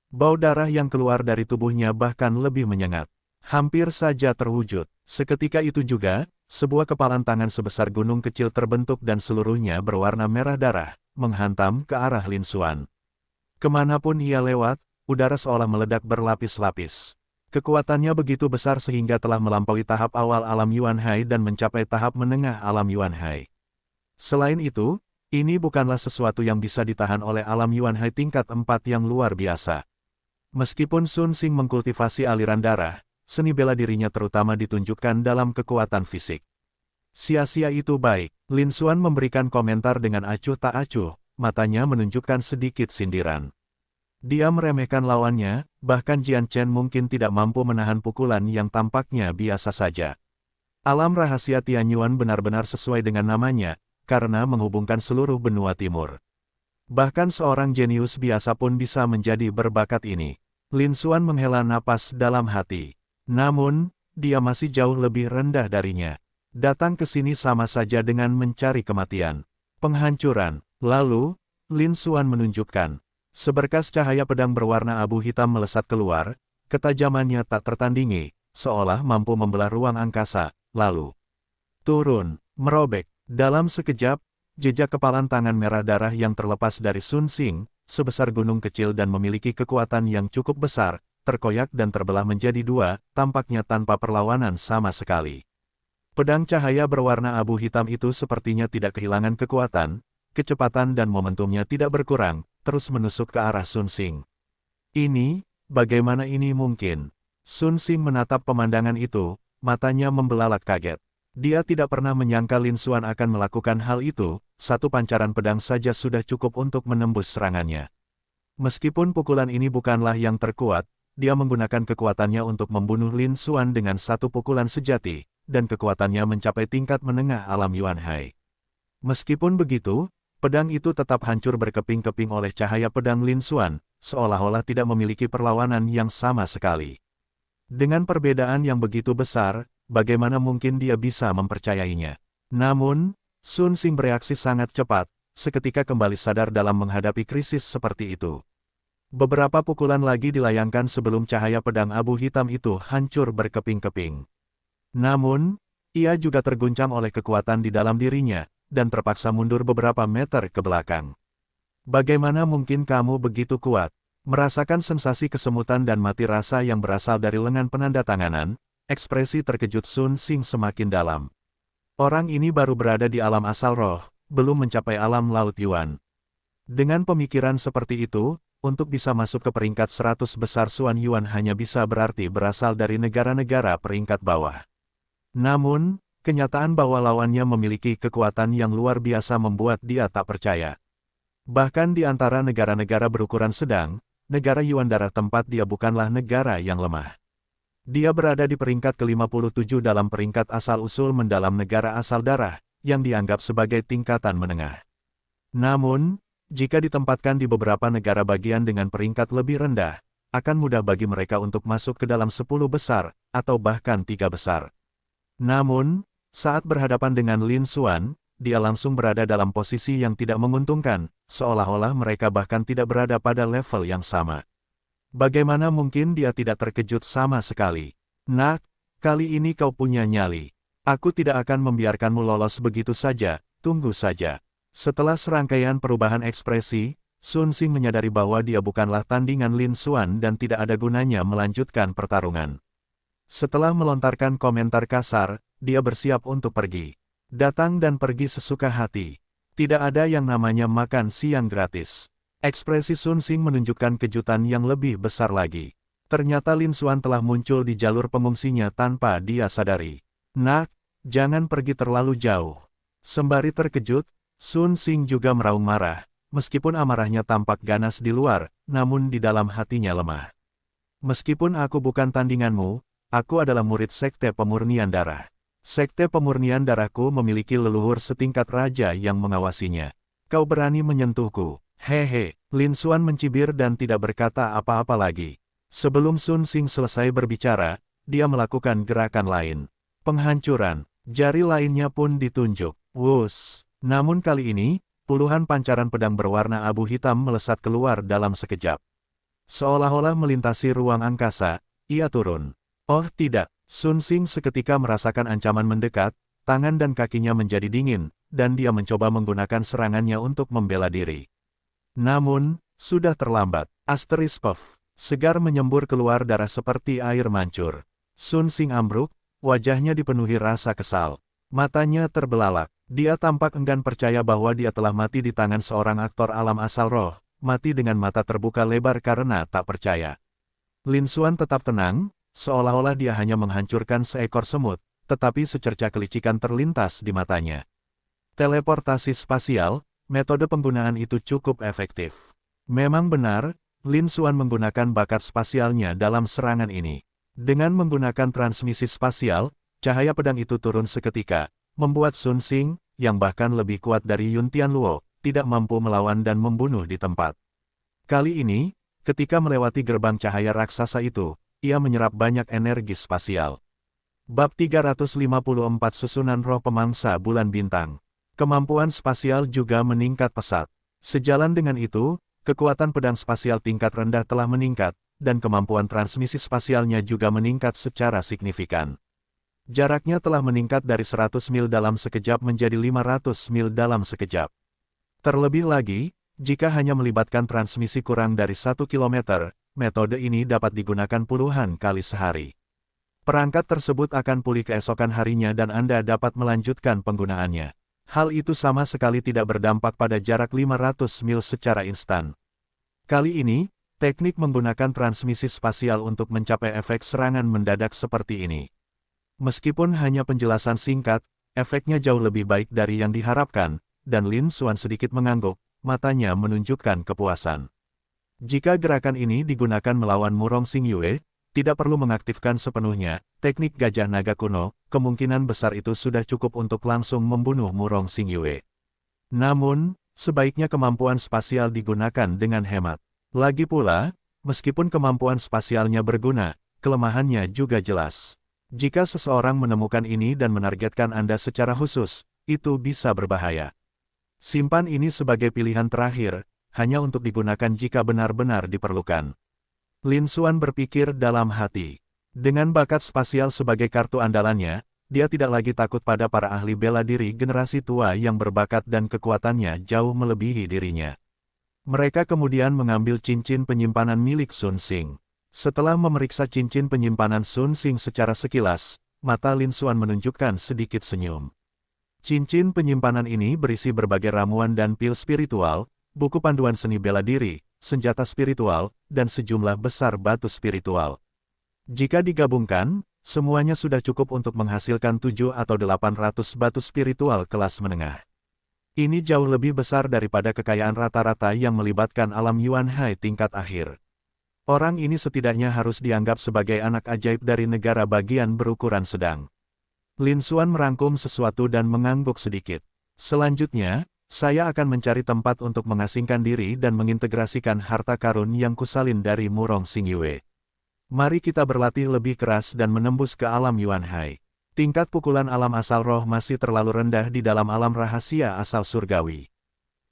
Bau darah yang keluar dari tubuhnya bahkan lebih menyengat. Hampir saja terwujud. Seketika itu juga, sebuah kepalan tangan sebesar gunung kecil terbentuk dan seluruhnya berwarna merah darah, menghantam ke arah Lin Xuan. Kemanapun ia lewat, udara seolah meledak berlapis-lapis. Kekuatannya begitu besar sehingga telah melampaui tahap awal alam Yuan Hai dan mencapai tahap menengah alam Yuan Hai. Selain itu, ini bukanlah sesuatu yang bisa ditahan oleh alam Yuan Hai tingkat 4 yang luar biasa. Meskipun Sun Xing mengkultivasi aliran darah, seni bela dirinya terutama ditunjukkan dalam kekuatan fisik. Sia-sia itu baik, Lin Xuan memberikan komentar dengan acuh tak acuh, matanya menunjukkan sedikit sindiran. Dia meremehkan lawannya, bahkan Jian Chen mungkin tidak mampu menahan pukulan yang tampaknya biasa saja. Alam rahasia Tianyuan benar-benar sesuai dengan namanya, karena menghubungkan seluruh benua timur. Bahkan seorang jenius biasa pun bisa menjadi berbakat ini. Lin Xuan menghela napas dalam hati. Namun, dia masih jauh lebih rendah darinya. Datang ke sini sama saja dengan mencari kematian. Penghancuran. Lalu, Lin Xuan menunjukkan. Seberkas cahaya pedang berwarna abu hitam melesat keluar, ketajamannya tak tertandingi, seolah mampu membelah ruang angkasa, lalu turun, merobek. Dalam sekejap, jejak kepalan tangan merah darah yang terlepas dari Sun Xing, sebesar gunung kecil dan memiliki kekuatan yang cukup besar, terkoyak dan terbelah menjadi dua, tampaknya tanpa perlawanan sama sekali. Pedang cahaya berwarna abu hitam itu sepertinya tidak kehilangan kekuatan, kecepatan dan momentumnya tidak berkurang, terus menusuk ke arah Sun Xing. Ini, bagaimana ini mungkin? Sun Xing menatap pemandangan itu, matanya membelalak kaget. Dia tidak pernah menyangka Lin Xuan akan melakukan hal itu, satu pancaran pedang saja sudah cukup untuk menembus serangannya. Meskipun pukulan ini bukanlah yang terkuat, dia menggunakan kekuatannya untuk membunuh Lin Xuan dengan satu pukulan sejati, dan kekuatannya mencapai tingkat menengah alam Yuan Hai. Meskipun begitu, pedang itu tetap hancur berkeping-keping oleh cahaya pedang Lin Xuan, seolah-olah tidak memiliki perlawanan yang sama sekali. Dengan perbedaan yang begitu besar, bagaimana mungkin dia bisa mempercayainya? Namun, Sun Xing bereaksi sangat cepat, seketika kembali sadar dalam menghadapi krisis seperti itu. Beberapa pukulan lagi dilayangkan sebelum cahaya pedang abu hitam itu hancur berkeping-keping. Namun, ia juga terguncang oleh kekuatan di dalam dirinya, dan terpaksa mundur beberapa meter ke belakang. Bagaimana mungkin kamu begitu kuat? Merasakan sensasi kesemutan dan mati rasa yang berasal dari lengan penandatanganan, ekspresi terkejut Sun Xing semakin dalam. Orang ini baru berada di alam asal roh, belum mencapai alam Laut Yuan. Dengan pemikiran seperti itu, untuk bisa masuk ke peringkat 100 besar Xuan Yuan hanya bisa berarti berasal dari negara-negara peringkat bawah. Namun, kenyataan bahwa lawannya memiliki kekuatan yang luar biasa membuat dia tak percaya. Bahkan di antara negara-negara berukuran sedang, negara Yuan darah tempat dia bukanlah negara yang lemah. Dia berada di peringkat ke-57 dalam peringkat asal-usul mendalam negara asal darah, yang dianggap sebagai tingkatan menengah. Namun, jika ditempatkan di beberapa negara bagian dengan peringkat lebih rendah, akan mudah bagi mereka untuk masuk ke dalam 10 besar, atau bahkan 3 besar. Namun, saat berhadapan dengan Lin Xuan, dia langsung berada dalam posisi yang tidak menguntungkan, seolah-olah mereka bahkan tidak berada pada level yang sama. Bagaimana mungkin dia tidak terkejut sama sekali? Nak, kali ini kau punya nyali. Aku tidak akan membiarkanmu lolos begitu saja, tunggu saja. Setelah serangkaian perubahan ekspresi, Sun Xing menyadari bahwa dia bukanlah tandingan Lin Xuan dan tidak ada gunanya melanjutkan pertarungan. Setelah melontarkan komentar kasar, dia bersiap untuk pergi. Datang dan pergi sesuka hati. Tidak ada yang namanya makan siang gratis. Ekspresi Sun Xing menunjukkan kejutan yang lebih besar lagi. Ternyata Lin Xuan telah muncul di jalur pengungsinya tanpa dia sadari. Nak, jangan pergi terlalu jauh. Sembari terkejut, Sun Xing juga meraung marah. Meskipun amarahnya tampak ganas di luar, namun di dalam hatinya lemah. Meskipun aku bukan tandinganmu, aku adalah murid Sekte Pemurnian Darah. Sekte Pemurnian Darahku memiliki leluhur setingkat raja yang mengawasinya. Kau berani menyentuhku? Hehe, Lin Xuan mencibir dan tidak berkata apa-apa lagi. Sebelum Sun Xing selesai berbicara, dia melakukan gerakan lain. Penghancuran, jari lainnya pun ditunjuk. Wuss! Namun kali ini, puluhan pancaran pedang berwarna abu hitam melesat keluar dalam sekejap. Seolah-olah melintasi ruang angkasa, ia turun. Oh tidak! Sun Xing seketika merasakan ancaman mendekat, tangan dan kakinya menjadi dingin, dan dia mencoba menggunakan serangannya untuk membela diri. Namun, sudah terlambat. Asteriskov, segar menyembur keluar darah seperti air mancur. Sun Xing ambruk, wajahnya dipenuhi rasa kesal. Matanya terbelalak. Dia tampak enggan percaya bahwa dia telah mati di tangan seorang aktor alam asal roh, mati dengan mata terbuka lebar karena tak percaya. Lin Xuan tetap tenang, seolah-olah dia hanya menghancurkan seekor semut, tetapi secerca kelicikan terlintas di matanya. Teleportasi spasial, metode penggunaan itu cukup efektif. Memang benar, Lin Xuan menggunakan bakat spasialnya dalam serangan ini. Dengan menggunakan transmisi spasial, cahaya pedang itu turun seketika, membuat Sun Xing, yang bahkan lebih kuat dari Yun Tianluo, tidak mampu melawan dan membunuh di tempat. Kali ini, ketika melewati gerbang cahaya raksasa itu, ia menyerap banyak energi spasial. Bab 354 Susunan Roh Pemangsa Bulan Bintang. Kemampuan spasial juga meningkat pesat. Sejalan dengan itu, kekuatan pedang spasial tingkat rendah telah meningkat, dan kemampuan transmisi spasialnya juga meningkat secara signifikan. Jaraknya telah meningkat dari 100 mil dalam sekejap menjadi 500 mil dalam sekejap. Terlebih lagi, jika hanya melibatkan transmisi kurang dari 1 km, metode ini dapat digunakan puluhan kali sehari. Perangkat tersebut akan pulih keesokan harinya dan Anda dapat melanjutkan penggunaannya. Hal itu sama sekali tidak berdampak pada jarak 500 mil secara instan. Kali ini, teknik menggunakan transmisi spasial untuk mencapai efek serangan mendadak seperti ini. Meskipun hanya penjelasan singkat, efeknya jauh lebih baik dari yang diharapkan, dan Lin Xuan sedikit mengangguk, matanya menunjukkan kepuasan. Jika gerakan ini digunakan melawan Murong Xingyue, tidak perlu mengaktifkan sepenuhnya teknik gajah naga kuno, kemungkinan besar itu sudah cukup untuk langsung membunuh Murong Xingyue. Namun, sebaiknya kemampuan spasial digunakan dengan hemat. Lagi pula, meskipun kemampuan spasialnya berguna, kelemahannya juga jelas. Jika seseorang menemukan ini dan menargetkan Anda secara khusus, itu bisa berbahaya. Simpan ini sebagai pilihan terakhir, hanya untuk digunakan jika benar-benar diperlukan. Lin Xuan berpikir dalam hati. Dengan bakat spasial sebagai kartu andalannya, dia tidak lagi takut pada para ahli bela diri generasi tua yang berbakat dan kekuatannya jauh melebihi dirinya. Mereka kemudian mengambil cincin penyimpanan milik Sun Xing. Setelah memeriksa cincin penyimpanan Sun Xing secara sekilas, mata Lin Xuan menunjukkan sedikit senyum. Cincin penyimpanan ini berisi berbagai ramuan dan pil spiritual, buku panduan seni bela diri, senjata spiritual, dan sejumlah besar batu spiritual. Jika digabungkan, semuanya sudah cukup untuk menghasilkan 7 atau 800 batu spiritual kelas menengah. Ini jauh lebih besar daripada kekayaan rata-rata yang melibatkan alam Yuan Hai tingkat akhir. Orang ini setidaknya harus dianggap sebagai anak ajaib dari negara bagian berukuran sedang. Lin Xuan merangkum sesuatu dan mengangguk sedikit. Selanjutnya, saya akan mencari tempat untuk mengasingkan diri dan mengintegrasikan harta karun yang kusalin dari Murong Xingyue. Mari kita berlatih lebih keras dan menembus ke alam Yuan Hai. Tingkat pukulan alam asal roh masih terlalu rendah di dalam alam rahasia asal surgawi.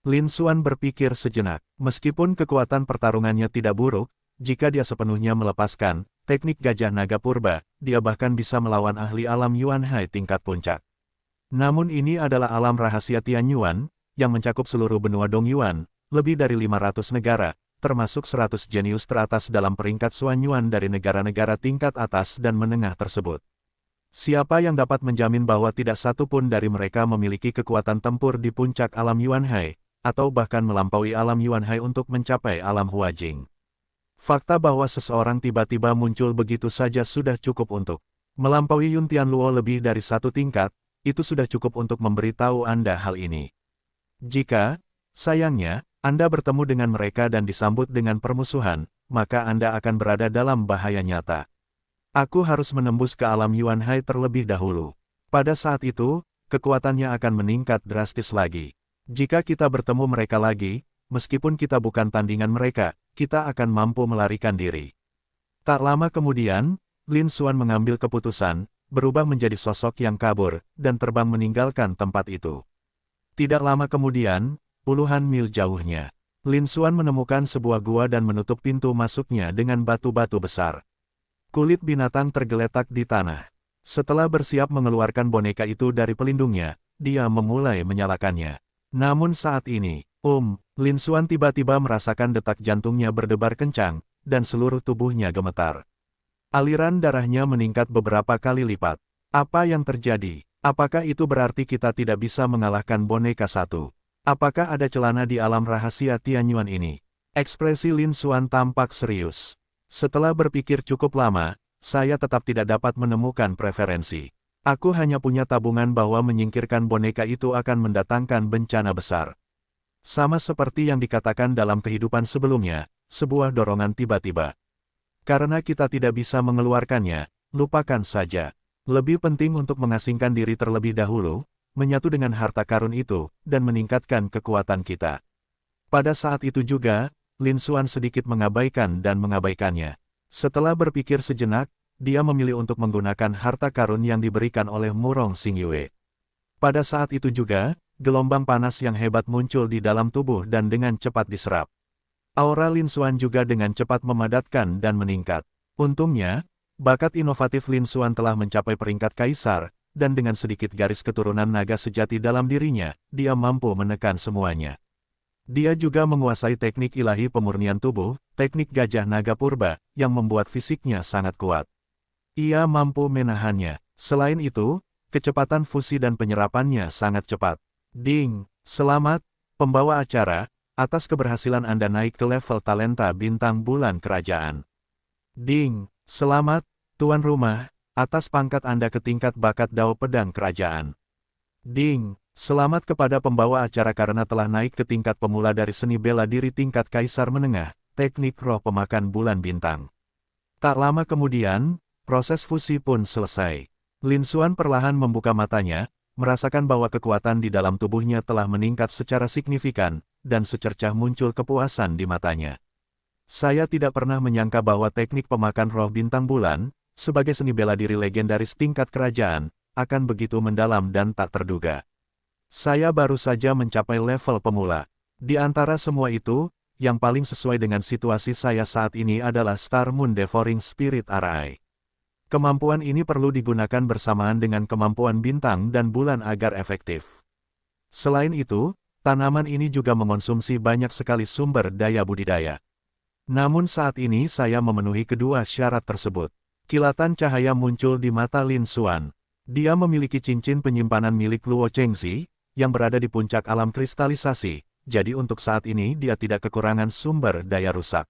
Lin Xuan berpikir sejenak, meskipun kekuatan pertarungannya tidak buruk, jika dia sepenuhnya melepaskan teknik gajah naga purba, dia bahkan bisa melawan ahli alam Yuan Hai tingkat puncak. Namun ini adalah alam rahasia Tianyuan, yang mencakup seluruh benua Dongyuan, lebih dari 500 negara, termasuk 100 jenius teratas dalam peringkat Xuanyuan dari negara-negara tingkat atas dan menengah tersebut. Siapa yang dapat menjamin bahwa tidak satu pun dari mereka memiliki kekuatan tempur di puncak alam Yuan Hai, atau bahkan melampaui alam Yuan Hai untuk mencapai alam Huajing? Fakta bahwa seseorang tiba-tiba muncul begitu saja sudah cukup untuk melampaui Yun Tianluo lebih dari satu tingkat, itu sudah cukup untuk memberitahu Anda hal ini. Jika, sayangnya, Anda bertemu dengan mereka dan disambut dengan permusuhan, maka Anda akan berada dalam bahaya nyata. Aku harus menembus ke alam Yuan Hai terlebih dahulu. Pada saat itu, kekuatannya akan meningkat drastis lagi. Jika kita bertemu mereka lagi, meskipun kita bukan tandingan mereka, kita akan mampu melarikan diri. Tak lama kemudian, Lin Xuan mengambil keputusan, berubah menjadi sosok yang kabur, dan terbang meninggalkan tempat itu. Tidak lama kemudian, puluhan mil jauhnya, Lin Xuan menemukan sebuah gua dan menutup pintu masuknya dengan batu-batu besar. Kulit binatang tergeletak di tanah. Setelah bersiap mengeluarkan boneka itu dari pelindungnya, dia memulai menyalakannya. Namun saat ini, Lin Xuan tiba-tiba merasakan detak jantungnya berdebar kencang, dan seluruh tubuhnya gemetar. Aliran darahnya meningkat beberapa kali lipat. Apa yang terjadi? Apakah itu berarti kita tidak bisa mengalahkan boneka satu? Apakah ada celana di alam rahasia Tianyuan ini? Ekspresi Lin Xuan tampak serius. Setelah berpikir cukup lama, saya tetap tidak dapat menemukan preferensi. Aku hanya punya tabungan bahwa menyingkirkan boneka itu akan mendatangkan bencana besar. Sama seperti yang dikatakan dalam kehidupan sebelumnya, sebuah dorongan tiba-tiba. Karena kita tidak bisa mengeluarkannya, lupakan saja. Lebih penting untuk mengasingkan diri terlebih dahulu, menyatu dengan harta karun itu, dan meningkatkan kekuatan kita. Pada saat itu juga, Lin Xuan sedikit mengabaikannya. Setelah berpikir sejenak, dia memilih untuk menggunakan harta karun yang diberikan oleh Murong Xingyue. Pada saat itu juga, gelombang panas yang hebat muncul di dalam tubuh dan dengan cepat diserap. Aura Lin Xuan juga dengan cepat memadatkan dan meningkat. Untungnya, bakat inovatif Lin Xuan telah mencapai peringkat kaisar, dan dengan sedikit garis keturunan naga sejati dalam dirinya, dia mampu menekan semuanya. Dia juga menguasai teknik ilahi pemurnian tubuh, teknik gajah naga purba, yang membuat fisiknya sangat kuat. Ia mampu menahannya. Selain itu, kecepatan fusi dan penyerapannya sangat cepat. Ding, selamat, pembawa acara, atas keberhasilan Anda naik ke level talenta bintang bulan kerajaan. Ding, selamat, tuan rumah, atas pangkat Anda ke tingkat bakat dao pedang kerajaan. Ding, selamat kepada pembawa acara karena telah naik ke tingkat pemula dari seni bela diri tingkat kaisar menengah, teknik roh pemakan bulan bintang. Tak lama kemudian, proses fusi pun selesai. Lin Xuan perlahan membuka matanya, merasakan bahwa kekuatan di dalam tubuhnya telah meningkat secara signifikan, dan secercah muncul kepuasan di matanya. Saya tidak pernah menyangka bahwa teknik pemakan roh bintang bulan, sebagai seni bela diri legendaris tingkat kerajaan, akan begitu mendalam dan tak terduga. Saya baru saja mencapai level pemula. Di antara semua itu, yang paling sesuai dengan situasi saya saat ini adalah Star Moon Devouring Spirit Arai. Kemampuan ini perlu digunakan bersamaan dengan kemampuan bintang dan bulan agar efektif. Selain itu, tanaman ini juga mengonsumsi banyak sekali sumber daya budidaya. Namun saat ini saya memenuhi kedua syarat tersebut. Kilatan cahaya muncul di mata Lin Xuan. Dia memiliki cincin penyimpanan milik Luo Chengxi, yang berada di puncak alam kristalisasi, jadi untuk saat ini dia tidak kekurangan sumber daya rusak.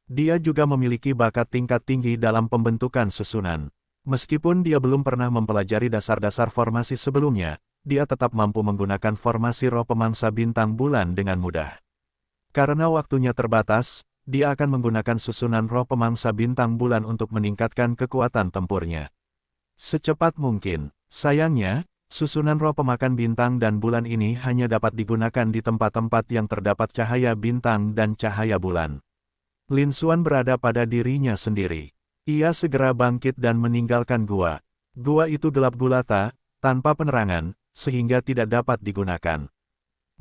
Dia juga memiliki bakat tingkat tinggi dalam pembentukan susunan. Meskipun dia belum pernah mempelajari dasar-dasar formasi sebelumnya, dia tetap mampu menggunakan formasi roh pemangsa bintang bulan dengan mudah. Karena waktunya terbatas, dia akan menggunakan susunan roh pemangsa bintang bulan untuk meningkatkan kekuatan tempurnya. Secepat mungkin. Sayangnya, susunan roh pemakan bintang dan bulan ini hanya dapat digunakan di tempat-tempat yang terdapat cahaya bintang dan cahaya bulan. Lin Xuan berada pada dirinya sendiri. Ia segera bangkit dan meninggalkan gua. Gua itu gelap gulata, tanpa penerangan, sehingga tidak dapat digunakan.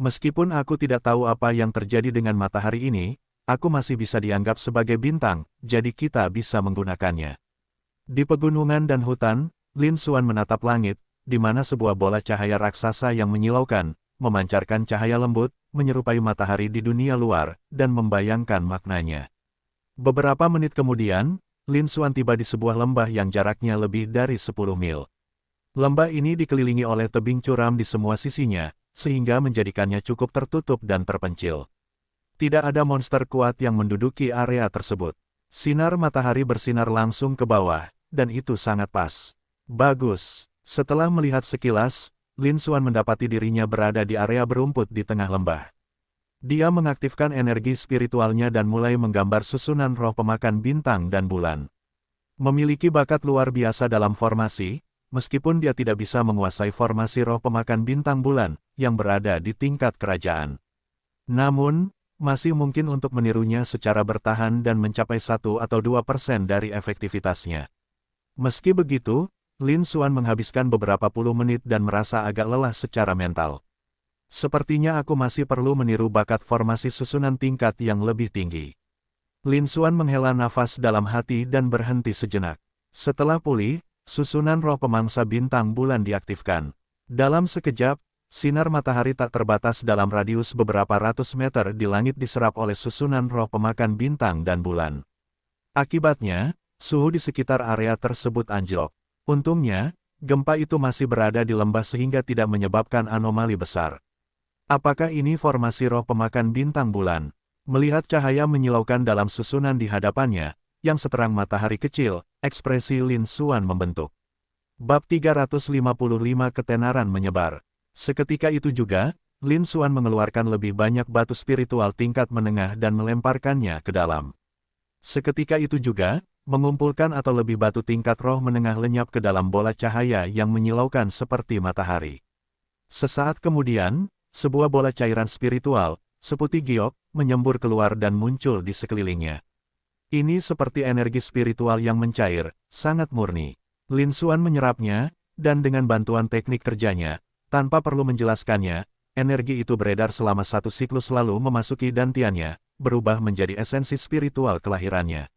Meskipun aku tidak tahu apa yang terjadi dengan matahari ini, aku masih bisa dianggap sebagai bintang, jadi kita bisa menggunakannya. Di pegunungan dan hutan, Lin Xuan menatap langit, di mana sebuah bola cahaya raksasa yang menyilaukan, memancarkan cahaya lembut, menyerupai matahari di dunia luar, dan membayangkan maknanya. Beberapa menit kemudian, Lin Xuan tiba di sebuah lembah yang jaraknya lebih dari 10 mil. Lembah ini dikelilingi oleh tebing curam di semua sisinya, sehingga menjadikannya cukup tertutup dan terpencil. Tidak ada monster kuat yang menduduki area tersebut. Sinar matahari bersinar langsung ke bawah, dan itu sangat pas. Bagus. Setelah melihat sekilas, Lin Xuan mendapati dirinya berada di area berumput di tengah lembah. Dia mengaktifkan energi spiritualnya dan mulai menggambar susunan roh pemakan bintang dan bulan. Memiliki bakat luar biasa dalam formasi, meskipun dia tidak bisa menguasai formasi roh pemakan bintang bulan, yang berada di tingkat kerajaan. Namun, masih mungkin untuk menirunya secara bertahan dan mencapai 1 atau 2% dari efektivitasnya. Meski begitu, Lin Xuan menghabiskan beberapa puluh menit dan merasa agak lelah secara mental. Sepertinya aku masih perlu meniru bakat formasi susunan tingkat yang lebih tinggi. Lin Xuan menghela nafas dalam hati dan berhenti sejenak. Setelah pulih, susunan roh pemangsa bintang bulan diaktifkan. Dalam sekejap, sinar matahari tak terbatas dalam radius beberapa ratus meter di langit diserap oleh susunan roh pemakan bintang dan bulan. Akibatnya, suhu di sekitar area tersebut anjlok. Untungnya, gempa itu masih berada di lembah sehingga tidak menyebabkan anomali besar. Apakah ini formasi roh pemakan bintang bulan? Melihat cahaya menyilaukan dalam susunan di hadapannya, yang seterang matahari kecil, ekspresi Lin Xuan membentuk. Bab 355 Ketenaran menyebar. Seketika itu juga, Lin Xuan mengeluarkan lebih banyak batu spiritual tingkat menengah dan melemparkannya ke dalam. Seketika itu juga, mengumpulkan atau lebih batu tingkat roh menengah lenyap ke dalam bola cahaya yang menyilaukan seperti matahari. Sesaat kemudian, sebuah bola cairan spiritual, seputih giok, menyembur keluar dan muncul di sekelilingnya. Ini seperti energi spiritual yang mencair, sangat murni. Lin Xuan menyerapnya, dan dengan bantuan teknik kerjanya, tanpa perlu menjelaskannya, energi itu beredar selama satu siklus lalu memasuki dantiannya, berubah menjadi esensi spiritual kelahirannya.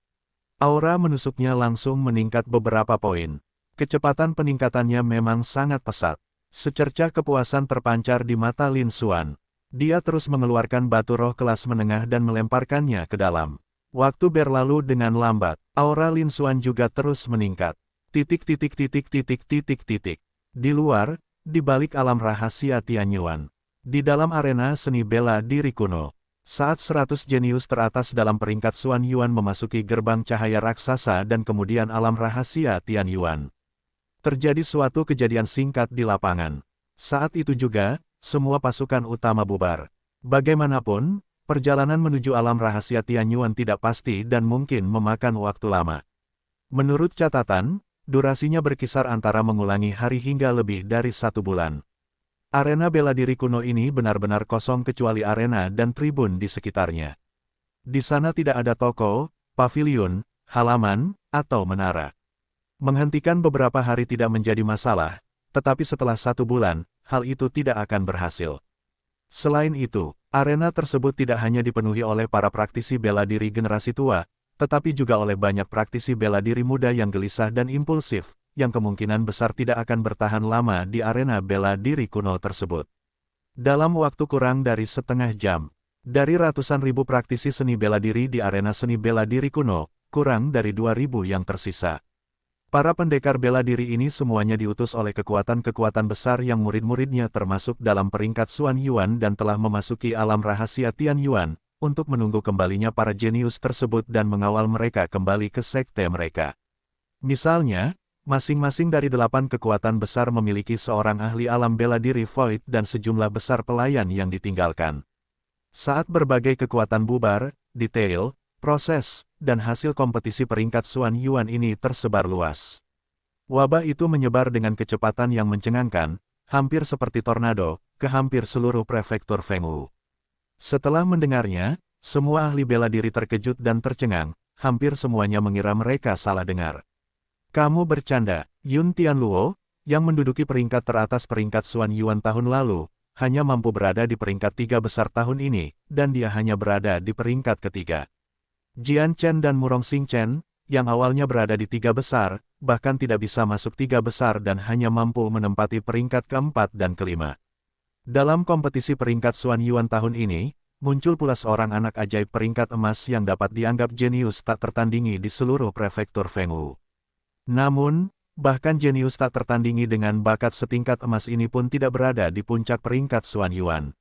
Aura menusuknya langsung meningkat beberapa poin. Kecepatan peningkatannya memang sangat pesat. Secercah kepuasan terpancar di mata Lin Xuan. Dia terus mengeluarkan batu roh kelas menengah dan melemparkannya ke dalam. Waktu berlalu dengan lambat. Aura Lin Xuan juga terus meningkat. Titik titik titik titik titik titik. Di luar, di balik alam rahasia Tianyuan. Di dalam arena seni bela diri kuno. Saat 100 jenius teratas dalam peringkat Xuan Yuan memasuki gerbang cahaya raksasa dan kemudian alam rahasia Tianyuan. Terjadi suatu kejadian singkat di lapangan. Saat itu juga, semua pasukan utama bubar. Bagaimanapun, perjalanan menuju alam rahasia Tianyuan tidak pasti dan mungkin memakan waktu lama. Menurut catatan, durasinya berkisar antara mengulangi hari hingga lebih dari 1 bulan. Arena bela diri kuno ini benar-benar kosong kecuali arena dan tribun di sekitarnya. Di sana tidak ada toko, pavilion, halaman, atau menara. Menghentikan beberapa hari tidak menjadi masalah, tetapi setelah 1 bulan, hal itu tidak akan berhasil. Selain itu, arena tersebut tidak hanya dipenuhi oleh para praktisi bela diri generasi tua, tetapi juga oleh banyak praktisi bela diri muda yang gelisah dan impulsif, yang kemungkinan besar tidak akan bertahan lama di arena bela diri kuno tersebut. Dalam waktu kurang dari setengah jam, dari ratusan ribu praktisi seni bela diri di arena seni bela diri kuno, kurang dari 2.000 yang tersisa. Para pendekar bela diri ini semuanya diutus oleh kekuatan-kekuatan besar yang murid-muridnya termasuk dalam peringkat Xuan Yuan dan telah memasuki alam rahasia Tian Yuan, untuk menunggu kembalinya para jenius tersebut dan mengawal mereka kembali ke sekte mereka. Misalnya, masing-masing dari 8 kekuatan besar memiliki seorang ahli alam bela diri Void dan sejumlah besar pelayan yang ditinggalkan. Saat berbagai kekuatan bubar, detail, proses, dan hasil kompetisi peringkat Xuan Yuan ini tersebar luas. Wabah itu menyebar dengan kecepatan yang mencengangkan, hampir seperti tornado, ke hampir seluruh prefektur Fengwu. Setelah mendengarnya, semua ahli bela diri terkejut dan tercengang, hampir semuanya mengira mereka salah dengar. Kamu bercanda, Yun Tianluo, yang menduduki peringkat teratas peringkat Xuan Yuan tahun lalu, hanya mampu berada di peringkat 3 besar tahun ini, dan dia hanya berada di peringkat ketiga. Jian Chen dan Murong Xing Chen, yang awalnya berada di 3 besar, bahkan tidak bisa masuk 3 besar dan hanya mampu menempati peringkat keempat dan kelima. Dalam kompetisi peringkat Xuan Yuan tahun ini, muncul pula seorang anak ajaib peringkat emas yang dapat dianggap jenius tak tertandingi di seluruh prefektur Fengwu. Namun, bahkan jenius tak tertandingi dengan bakat setingkat emas ini pun tidak berada di puncak peringkat Xuan Yuan.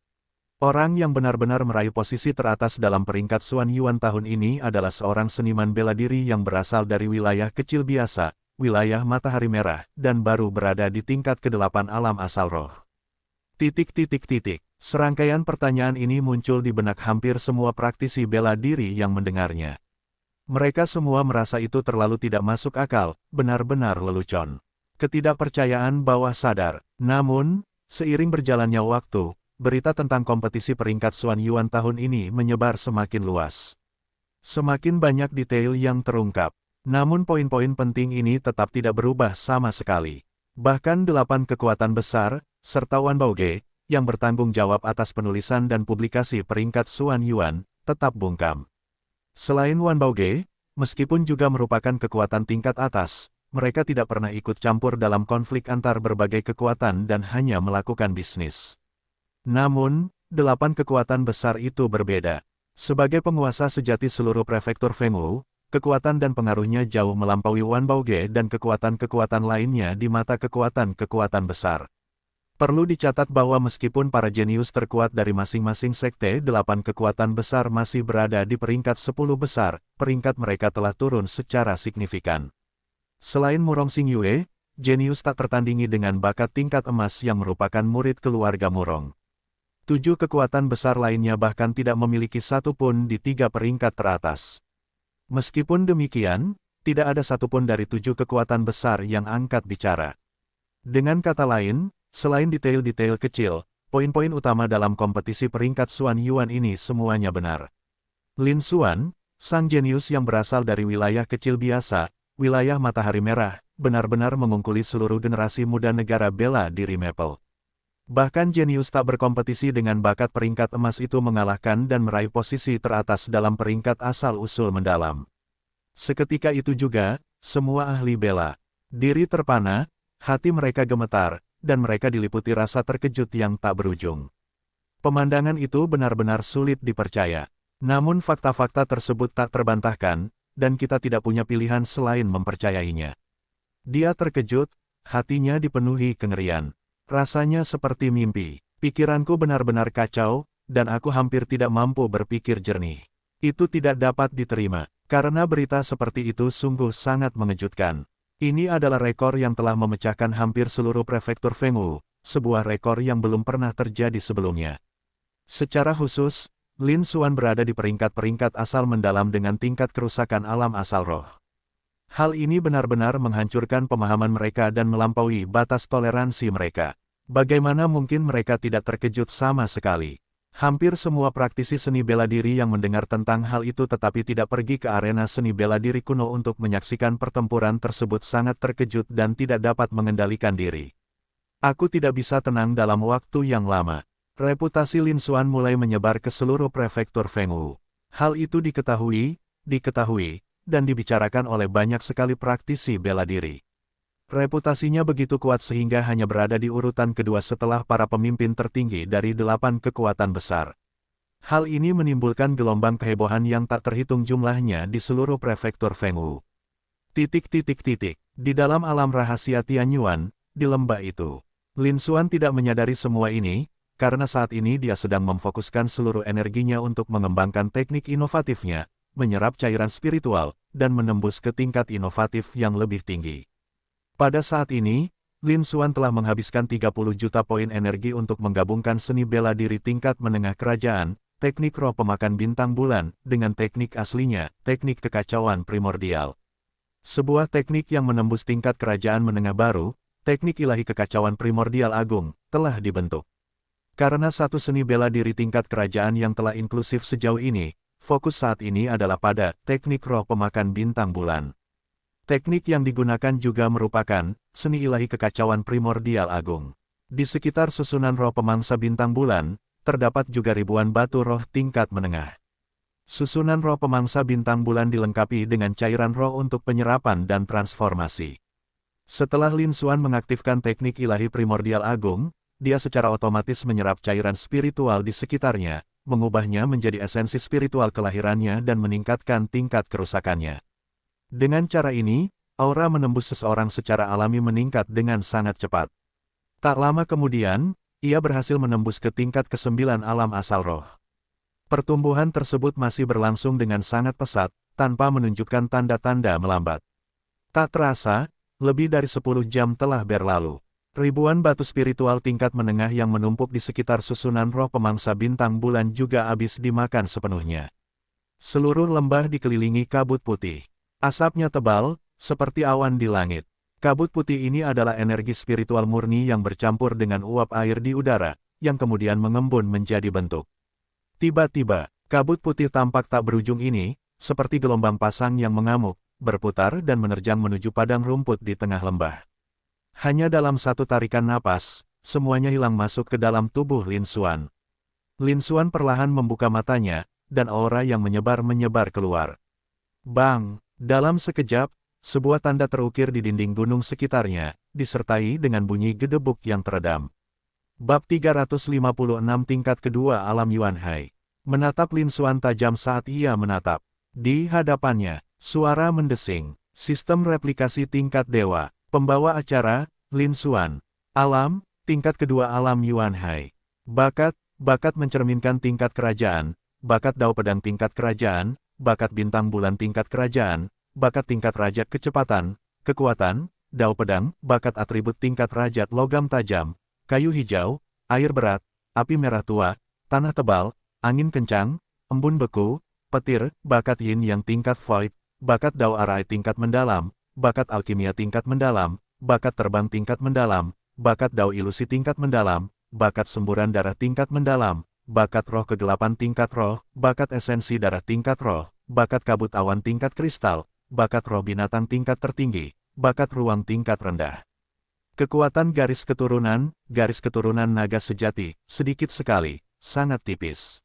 Orang yang benar-benar meraih posisi teratas dalam peringkat Xuan Yuan tahun ini adalah seorang seniman bela diri yang berasal dari wilayah kecil biasa, wilayah Matahari Merah, dan baru berada di tingkat ke-8 alam asal roh. Serangkaian pertanyaan ini muncul di benak hampir semua praktisi bela diri yang mendengarnya. Mereka semua merasa itu terlalu tidak masuk akal, benar-benar lelucon. Ketidakpercayaan bawah sadar. Namun, seiring berjalannya waktu, berita tentang kompetisi peringkat Xuan Yuan tahun ini menyebar semakin luas. Semakin banyak detail yang terungkap. Namun poin-poin penting ini tetap tidak berubah sama sekali. Bahkan 8 kekuatan besar, serta Wan Baoge, yang bertanggung jawab atas penulisan dan publikasi peringkat Xuan Yuan, tetap bungkam. Selain Wan Baoge, meskipun juga merupakan kekuatan tingkat atas, mereka tidak pernah ikut campur dalam konflik antar berbagai kekuatan dan hanya melakukan bisnis. Namun, 8 kekuatan besar itu berbeda. Sebagai penguasa sejati seluruh prefektur Fengwu, kekuatan dan pengaruhnya jauh melampaui Wan Baoge dan kekuatan-kekuatan lainnya di mata kekuatan-kekuatan besar. Perlu dicatat bahwa meskipun para jenius terkuat dari masing-masing sekte 8 kekuatan besar masih berada di peringkat 10 besar, peringkat mereka telah turun secara signifikan. Selain Murong Xingyue, jenius tak tertandingi dengan bakat tingkat emas yang merupakan murid keluarga Murong. 7 kekuatan besar lainnya bahkan tidak memiliki satu pun di 3 peringkat teratas. Meskipun demikian, tidak ada satupun dari 7 kekuatan besar yang angkat bicara. Dengan kata lain, selain detail-detail kecil, poin-poin utama dalam kompetisi peringkat Xuan Yuan ini semuanya benar. Lin Xuan, sang jenius yang berasal dari wilayah kecil biasa, wilayah Matahari Merah, benar-benar mengungkuli seluruh generasi muda negara bela diri Maple. Bahkan jenius tak berkompetisi dengan bakat peringkat emas itu mengalahkan dan meraih posisi teratas dalam peringkat asal-usul mendalam. Seketika itu juga, semua ahli bela diri terpana, hati mereka gemetar, dan mereka diliputi rasa terkejut yang tak berujung. Pemandangan itu benar-benar sulit dipercaya. Namun fakta-fakta tersebut tak terbantahkan, dan kita tidak punya pilihan selain mempercayainya. Dia terkejut, hatinya dipenuhi kengerian. Rasanya seperti mimpi. Pikiranku benar-benar kacau, dan aku hampir tidak mampu berpikir jernih. Itu tidak dapat diterima, karena berita seperti itu sungguh sangat mengejutkan. Ini adalah rekor yang telah memecahkan hampir seluruh prefektur Fengwu, sebuah rekor yang belum pernah terjadi sebelumnya. Secara khusus, Lin Xuan berada di peringkat-peringkat asal mendalam dengan tingkat kerusakan alam asal roh. Hal ini benar-benar menghancurkan pemahaman mereka dan melampaui batas toleransi mereka. Bagaimana mungkin mereka tidak terkejut sama sekali? Hampir semua praktisi seni bela diri yang mendengar tentang hal itu tetapi tidak pergi ke arena seni bela diri kuno untuk menyaksikan pertempuran tersebut sangat terkejut dan tidak dapat mengendalikan diri. Aku tidak bisa tenang dalam waktu yang lama. Reputasi Lin Xuan mulai menyebar ke seluruh prefektur Fengwu. Hal itu diketahui, dan dibicarakan oleh banyak sekali praktisi bela diri. Reputasinya begitu kuat sehingga hanya berada di urutan kedua setelah para pemimpin tertinggi dari 8 kekuatan besar. Hal ini menimbulkan gelombang kehebohan yang tak terhitung jumlahnya di seluruh prefektur Fengwu. Di dalam alam rahasia Tianyuan, di lembah itu, Lin Xuan tidak menyadari semua ini, karena saat ini dia sedang memfokuskan seluruh energinya untuk mengembangkan teknik inovatifnya, menyerap cairan spiritual, dan menembus ke tingkat inovatif yang lebih tinggi. Pada saat ini, Lin Xuan telah menghabiskan 30 juta poin energi untuk menggabungkan seni bela diri tingkat menengah kerajaan, teknik roh pemakan bintang bulan, dengan teknik aslinya, teknik kekacauan primordial. Sebuah teknik yang menembus tingkat kerajaan menengah baru, teknik ilahi kekacauan primordial agung, telah dibentuk. Karena satu seni bela diri tingkat kerajaan yang telah inklusif sejauh ini, fokus saat ini adalah pada teknik roh pemakan bintang bulan. Teknik yang digunakan juga merupakan seni ilahi kekacauan primordial agung. Di sekitar susunan roh pemangsa bintang bulan, terdapat juga ribuan batu roh tingkat menengah. Susunan roh pemangsa bintang bulan dilengkapi dengan cairan roh untuk penyerapan dan transformasi. Setelah Lin Xuan mengaktifkan teknik ilahi primordial agung, dia secara otomatis menyerap cairan spiritual di sekitarnya, mengubahnya menjadi esensi spiritual kelahirannya dan meningkatkan tingkat kerusakannya. Dengan cara ini, aura menembus seseorang secara alami meningkat dengan sangat cepat. Tak lama kemudian, ia berhasil menembus ke tingkat ke-9 alam asal roh. Pertumbuhan tersebut masih berlangsung dengan sangat pesat, tanpa menunjukkan tanda-tanda melambat. Tak terasa, lebih dari 10 jam telah berlalu. Ribuan batu spiritual tingkat menengah yang menumpuk di sekitar susunan roh pemangsa bintang bulan juga habis dimakan sepenuhnya. Seluruh lembah dikelilingi kabut putih. Asapnya tebal, seperti awan di langit. Kabut putih ini adalah energi spiritual murni yang bercampur dengan uap air di udara, yang kemudian mengembun menjadi bentuk. Tiba-tiba, kabut putih tampak tak berujung ini, seperti gelombang pasang yang mengamuk, berputar dan menerjang menuju padang rumput di tengah lembah. Hanya dalam satu tarikan napas, semuanya hilang masuk ke dalam tubuh Lin Xuan. Lin Xuan perlahan membuka matanya, dan aura yang menyebar keluar. Bang! Dalam sekejap, sebuah tanda terukir di dinding gunung sekitarnya, disertai dengan bunyi gedebuk yang teredam. Bab 356 tingkat kedua alam Yuan Hai. Menatap Lin Xuan tajam saat ia menatap. Di hadapannya, suara mendesing. Sistem replikasi tingkat dewa. Pembawa acara, Lin Xuan. Alam, tingkat kedua alam Yuan Hai. Bakat mencerminkan tingkat kerajaan. Bakat dao pedang tingkat kerajaan. Bakat bintang bulan tingkat kerajaan, bakat tingkat raja kecepatan, kekuatan, dao pedang, bakat atribut tingkat rajat logam tajam, kayu hijau, air berat, api merah tua, tanah tebal, angin kencang, embun beku, petir, bakat yin yang tingkat void, bakat dao arai tingkat mendalam, bakat alkimia tingkat mendalam, bakat terbang tingkat mendalam, bakat dao ilusi tingkat mendalam, bakat semburan darah tingkat mendalam, bakat roh kegelapan tingkat roh, bakat esensi darah tingkat roh, bakat kabut awan tingkat kristal, bakat roh binatang tingkat tertinggi, bakat ruang tingkat rendah. Kekuatan garis keturunan naga sejati, sedikit sekali, sangat tipis.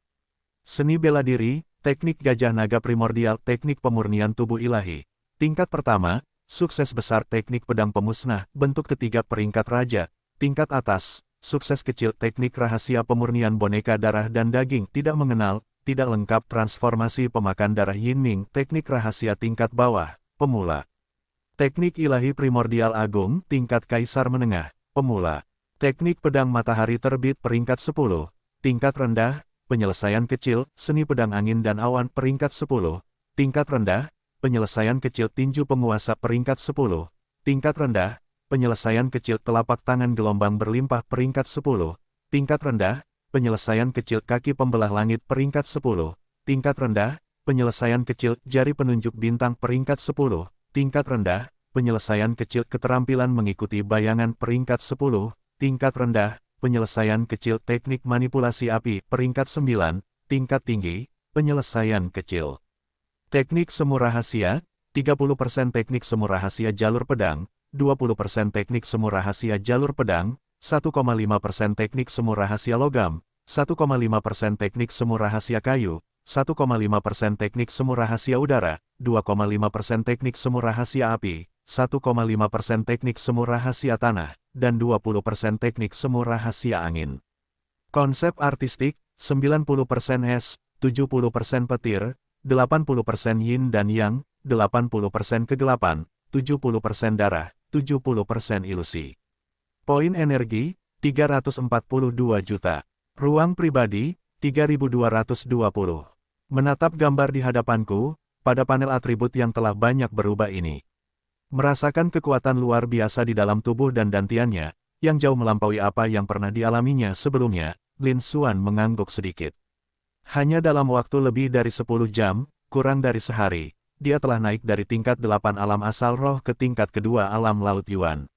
Seni bela diri, teknik gajah naga primordial, teknik pemurnian tubuh ilahi. Tingkat pertama, sukses besar teknik pedang pemusnah, bentuk ketiga peringkat raja, tingkat atas, sukses kecil teknik rahasia pemurnian boneka darah dan daging tidak mengenal, tidak lengkap transformasi pemakan darah Yin Ming teknik rahasia tingkat bawah, pemula. Teknik ilahi primordial agung, tingkat kaisar menengah, pemula. Teknik pedang matahari terbit peringkat 10, tingkat rendah, penyelesaian kecil, seni pedang angin dan awan peringkat 10, tingkat rendah, penyelesaian kecil tinju penguasa peringkat 10, tingkat rendah, penyelesaian kecil telapak tangan gelombang berlimpah peringkat 10, tingkat rendah, penyelesaian kecil kaki pembelah langit peringkat 10, tingkat rendah, penyelesaian kecil jari penunjuk bintang peringkat 10, tingkat rendah, penyelesaian kecil keterampilan mengikuti bayangan peringkat 10, tingkat rendah, penyelesaian kecil teknik manipulasi api peringkat 9, tingkat tinggi, penyelesaian kecil. Teknik semu rahasia, 30% teknik semu rahasia jalur pedang, 20% teknik semu rahasia jalur pedang, 1,5% teknik semu rahasia logam, 1,5% teknik semu rahasia kayu, 1,5% teknik semu rahasia udara, 2,5% teknik semu rahasia api, 1,5% teknik semu rahasia tanah, dan 20% teknik semu rahasia angin. Konsep artistik, 90% es, 70% petir, 80% yin dan yang, 80% kegelapan, 70% darah, 70% ilusi. Poin energi, 342 juta. Ruang pribadi, 3220. Menatap gambar di hadapanku, pada panel atribut yang telah banyak berubah ini. Merasakan kekuatan luar biasa di dalam tubuh dan dantiannya, yang jauh melampaui apa yang pernah dialaminya sebelumnya, Lin Xuan mengangguk sedikit. Hanya dalam waktu lebih dari 10 jam, kurang dari sehari, dia telah naik dari tingkat 8 alam asal roh ke tingkat kedua alam laut Yuan.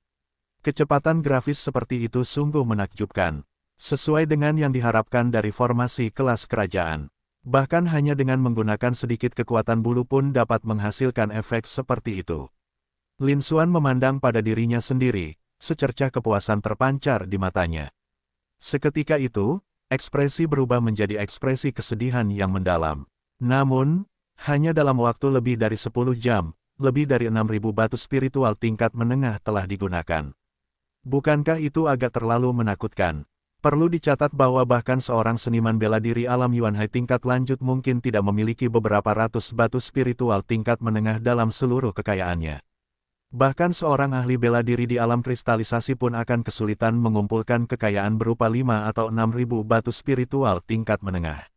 Kecepatan grafis seperti itu sungguh menakjubkan. Sesuai dengan yang diharapkan dari formasi kelas kerajaan. Bahkan hanya dengan menggunakan sedikit kekuatan bulu pun dapat menghasilkan efek seperti itu. Lin Xuan memandang pada dirinya sendiri, secercah kepuasan terpancar di matanya. Seketika itu, ekspresi berubah menjadi ekspresi kesedihan yang mendalam. Namun, hanya dalam waktu lebih dari 10 jam, lebih dari 6.000 batu spiritual tingkat menengah telah digunakan. Bukankah itu agak terlalu menakutkan? Perlu dicatat bahwa bahkan seorang seniman bela diri alam Yuan Hai tingkat lanjut mungkin tidak memiliki beberapa ratus batu spiritual tingkat menengah dalam seluruh kekayaannya. Bahkan seorang ahli bela diri di alam kristalisasi pun akan kesulitan mengumpulkan kekayaan berupa 5 atau 6.000 batu spiritual tingkat menengah.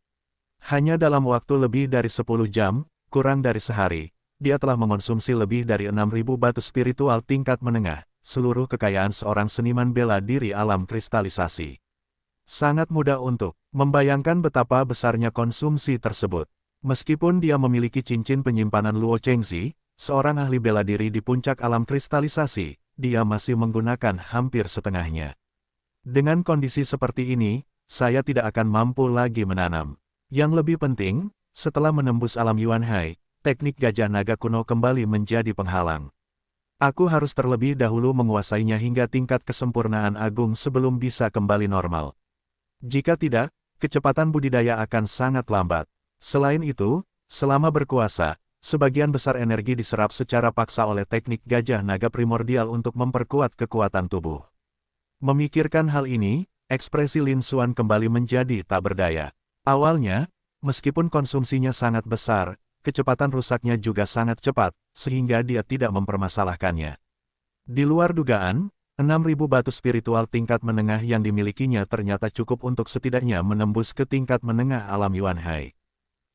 Hanya dalam waktu lebih dari 10 jam, kurang dari sehari, dia telah mengonsumsi lebih dari 6.000 batu spiritual tingkat menengah, seluruh kekayaan seorang seniman bela diri alam kristalisasi. Sangat mudah untuk membayangkan betapa besarnya konsumsi tersebut. Meskipun dia memiliki cincin penyimpanan Luo Chengzi, seorang ahli bela diri di puncak alam kristalisasi, dia masih menggunakan hampir setengahnya. Dengan kondisi seperti ini, saya tidak akan mampu lagi menanam. Yang lebih penting, setelah menembus alam Yuan Hai, teknik gajah naga kuno kembali menjadi penghalang. Aku harus terlebih dahulu menguasainya hingga tingkat kesempurnaan agung sebelum bisa kembali normal. Jika tidak, kecepatan budidaya akan sangat lambat. Selain itu, selama berkuasa, sebagian besar energi diserap secara paksa oleh teknik gajah naga primordial untuk memperkuat kekuatan tubuh. Memikirkan hal ini, ekspresi Lin Xuan kembali menjadi tak berdaya. Awalnya, meskipun konsumsinya sangat besar, kecepatan rusaknya juga sangat cepat, sehingga dia tidak mempermasalahkannya. Di luar dugaan, 6.000 batu spiritual tingkat menengah yang dimilikinya ternyata cukup untuk setidaknya menembus ke tingkat menengah alam Yuan Hai.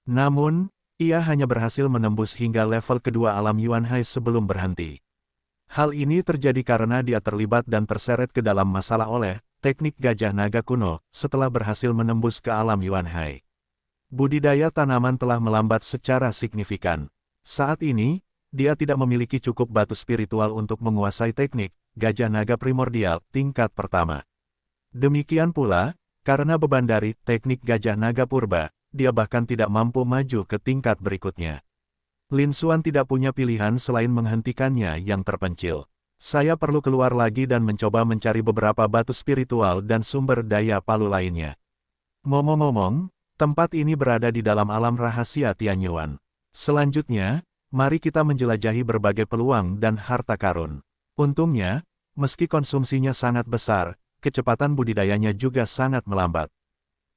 Namun, ia hanya berhasil menembus hingga level kedua alam Yuan Hai sebelum berhenti. Hal ini terjadi karena dia terlibat dan terseret ke dalam masalah oleh teknik gajah naga kuno setelah berhasil menembus ke alam Yuan Hai. Budidaya tanaman telah melambat secara signifikan. Saat ini, dia tidak memiliki cukup batu spiritual untuk menguasai teknik gajah naga primordial tingkat pertama. Demikian pula, karena beban dari teknik gajah naga purba, dia bahkan tidak mampu maju ke tingkat berikutnya. Lin Xuan tidak punya pilihan selain menghentikannya yang terpencil. Saya perlu keluar lagi dan mencoba mencari beberapa batu spiritual dan sumber daya palu lainnya. Ngomong-ngomong, tempat ini berada di dalam alam rahasia Tianyuan. Selanjutnya, mari kita menjelajahi berbagai peluang dan harta karun. Untungnya, meski konsumsinya sangat besar, kecepatan budidayanya juga sangat melambat.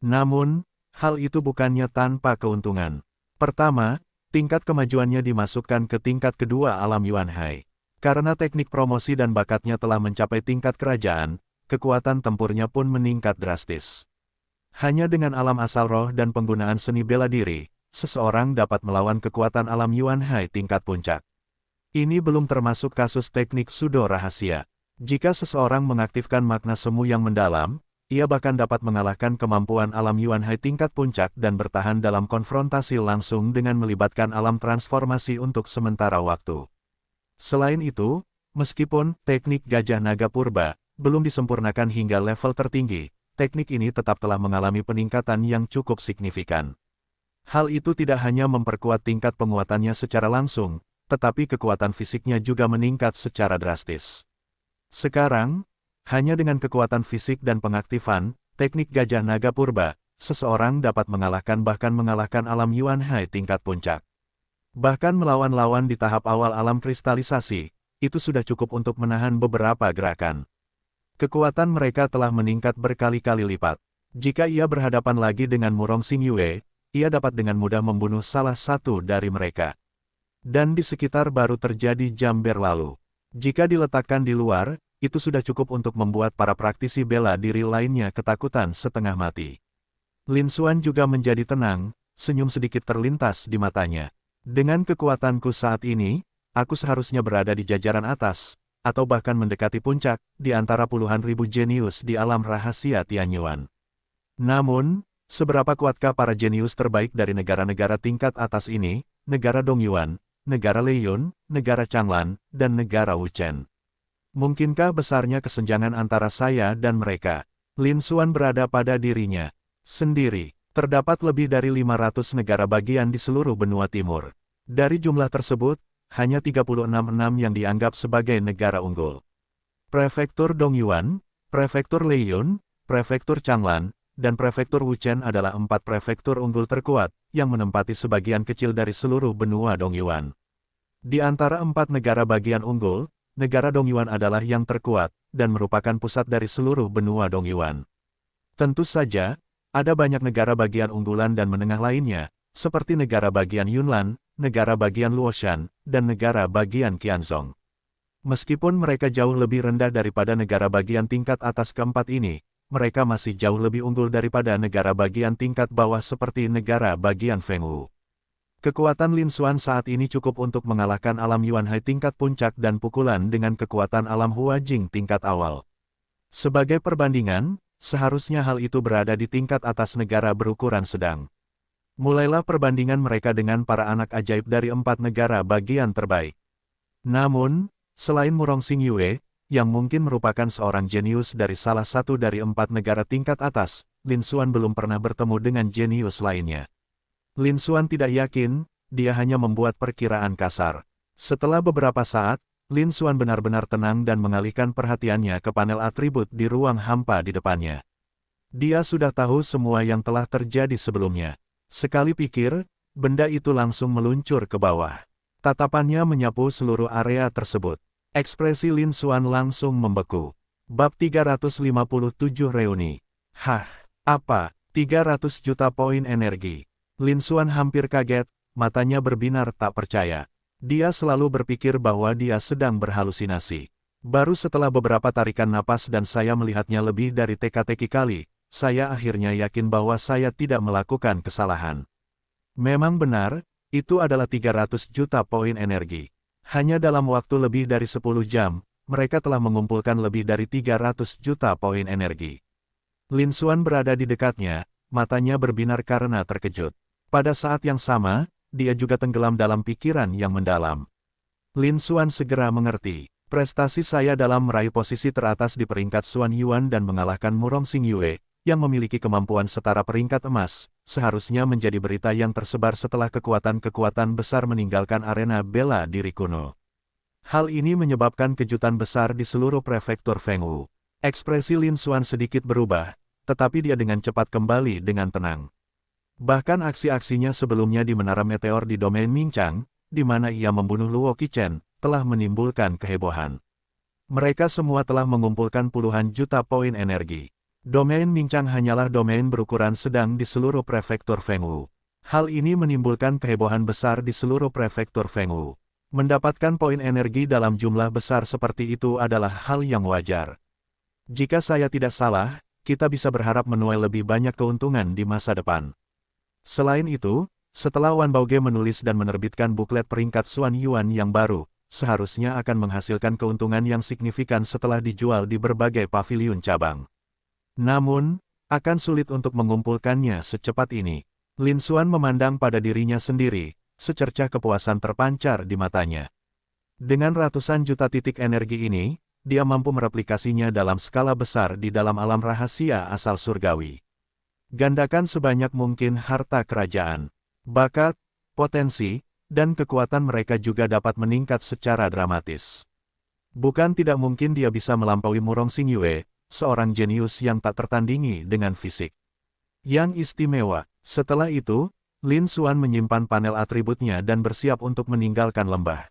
Namun, hal itu bukannya tanpa keuntungan. Pertama, tingkat kemajuannya dimasukkan ke tingkat kedua alam Yuan Hai. Karena teknik promosi dan bakatnya telah mencapai tingkat kerajaan, kekuatan tempurnya pun meningkat drastis. Hanya dengan alam asal roh dan penggunaan seni bela diri, seseorang dapat melawan kekuatan alam Yuan Hai tingkat puncak. Ini belum termasuk kasus teknik sudo rahasia. Jika seseorang mengaktifkan makna semu yang mendalam, ia bahkan dapat mengalahkan kemampuan alam Yuan Hai tingkat puncak dan bertahan dalam konfrontasi langsung dengan melibatkan alam transformasi untuk sementara waktu. Selain itu, meskipun teknik gajah naga purba belum disempurnakan hingga level tertinggi, teknik ini tetap telah mengalami peningkatan yang cukup signifikan. Hal itu tidak hanya memperkuat tingkat penguatannya secara langsung, tetapi kekuatan fisiknya juga meningkat secara drastis. Sekarang, hanya dengan kekuatan fisik dan pengaktifan teknik gajah naga purba, seseorang dapat mengalahkan bahkan mengalahkan alam Yuan Hai tingkat puncak. Bahkan melawan lawan di tahap awal alam kristalisasi, itu sudah cukup untuk menahan beberapa gerakan. Kekuatan mereka telah meningkat berkali-kali lipat. Jika ia berhadapan lagi dengan Murong Xingyue, ia dapat dengan mudah membunuh salah satu dari mereka. Dan di sekitar baru terjadi jam berlalu. Jika diletakkan di luar, itu sudah cukup untuk membuat para praktisi bela diri lainnya ketakutan setengah mati. Lin Xuan juga menjadi tenang, senyum sedikit terlintas di matanya. Dengan kekuatanku saat ini, aku seharusnya berada di jajaran atas, atau bahkan mendekati puncak, di antara puluhan ribu jenius di alam rahasia Tianyuan. Namun, seberapa kuatkah para jenius terbaik dari negara-negara tingkat atas ini, negara Dongyuan, negara Leiyun, negara Changlan, dan negara Wuchen? Mungkinkah besarnya kesenjangan antara saya dan mereka? Lin Xuan berada pada dirinya sendiri. Terdapat lebih dari 500 negara bagian di seluruh benua timur. Dari jumlah tersebut, hanya 36 yang dianggap sebagai negara unggul. Prefektur Dongyuan, Prefektur Leiyun, Prefektur Changlan, dan Prefektur Wuchen adalah 4 prefektur unggul terkuat, yang menempati sebagian kecil dari seluruh benua Dongyuan. Di antara 4 negara bagian unggul, negara Dongyuan adalah yang terkuat, dan merupakan pusat dari seluruh benua Dongyuan. Tentu saja, ada banyak negara bagian unggulan dan menengah lainnya, seperti negara bagian Yunnan, negara bagian Luoshan, dan negara bagian Qianzhong. Meskipun mereka jauh lebih rendah daripada negara bagian tingkat atas keempat ini, mereka masih jauh lebih unggul daripada negara bagian tingkat bawah seperti negara bagian Fengwu. Kekuatan Lin Xuan saat ini cukup untuk mengalahkan alam Yuan Hai tingkat puncak dan pukulan dengan kekuatan alam Hua Jing tingkat awal. Sebagai perbandingan, seharusnya hal itu berada di tingkat atas negara berukuran sedang. Mulailah perbandingan mereka dengan para anak ajaib dari 4 negara bagian terbaik. Namun, selain Murong Xingyue, yang mungkin merupakan seorang jenius dari salah satu dari 4 negara tingkat atas, Lin Xuan belum pernah bertemu dengan jenius lainnya. Lin Xuan tidak yakin, dia hanya membuat perkiraan kasar. Setelah beberapa saat, Lin Xuan benar-benar tenang dan mengalihkan perhatiannya ke panel atribut di ruang hampa di depannya. Dia sudah tahu semua yang telah terjadi sebelumnya. Sekali pikir, benda itu langsung meluncur ke bawah. Tatapannya menyapu seluruh area tersebut. Ekspresi Lin Xuan langsung membeku. Bab 357 Reuni. Hah, apa? 300 juta poin energi. Lin Xuan hampir kaget, matanya berbinar tak percaya. Dia selalu berpikir bahwa dia sedang berhalusinasi. Baru setelah beberapa tarikan napas dan saya melihatnya lebih dari teka-teki kali, saya akhirnya yakin bahwa saya tidak melakukan kesalahan. Memang benar, itu adalah 300 juta poin energi. Hanya dalam waktu lebih dari 10 jam, mereka telah mengumpulkan lebih dari 300 juta poin energi. Lin Xuan berada di dekatnya, matanya berbinar karena terkejut. Pada saat yang sama, dia juga tenggelam dalam pikiran yang mendalam. Lin Xuan segera mengerti, prestasi saya dalam meraih posisi teratas di peringkat Xuan Yuan dan mengalahkan Murong Xingyue, yang memiliki kemampuan setara peringkat emas, seharusnya menjadi berita yang tersebar setelah kekuatan-kekuatan besar meninggalkan arena bela diri kuno. Hal ini menyebabkan kejutan besar di seluruh prefektur Fengwu. Ekspresi Lin Xuan sedikit berubah, tetapi dia dengan cepat kembali dengan tenang. Bahkan aksi-aksinya sebelumnya di Menara Meteor di domain Mingchang, di mana ia membunuh Luo Qichen, telah menimbulkan kehebohan. Mereka semua telah mengumpulkan puluhan juta poin energi. Domain Mingchang hanyalah domain berukuran sedang di seluruh prefektur Fengwu. Hal ini menimbulkan kehebohan besar di seluruh prefektur Fengwu. Mendapatkan poin energi dalam jumlah besar seperti itu adalah hal yang wajar. Jika saya tidak salah, kita bisa berharap menuai lebih banyak keuntungan di masa depan. Selain itu, setelah Wan Baoge menulis dan menerbitkan buklet peringkat Xuan Yuan yang baru, seharusnya akan menghasilkan keuntungan yang signifikan setelah dijual di berbagai paviliun cabang. Namun, akan sulit untuk mengumpulkannya secepat ini. Lin Xuan memandang pada dirinya sendiri, secercah kepuasan terpancar di matanya. Dengan ratusan juta titik energi ini, dia mampu mereplikasinya dalam skala besar di dalam alam rahasia asal surgawi. Gandakan sebanyak mungkin harta kerajaan, bakat, potensi, dan kekuatan mereka juga dapat meningkat secara dramatis. Bukan tidak mungkin dia bisa melampaui Murong Xingyue, seorang jenius yang tak tertandingi dengan fisik yang istimewa. Setelah itu, Lin Xuan menyimpan panel atributnya dan bersiap untuk meninggalkan lembah.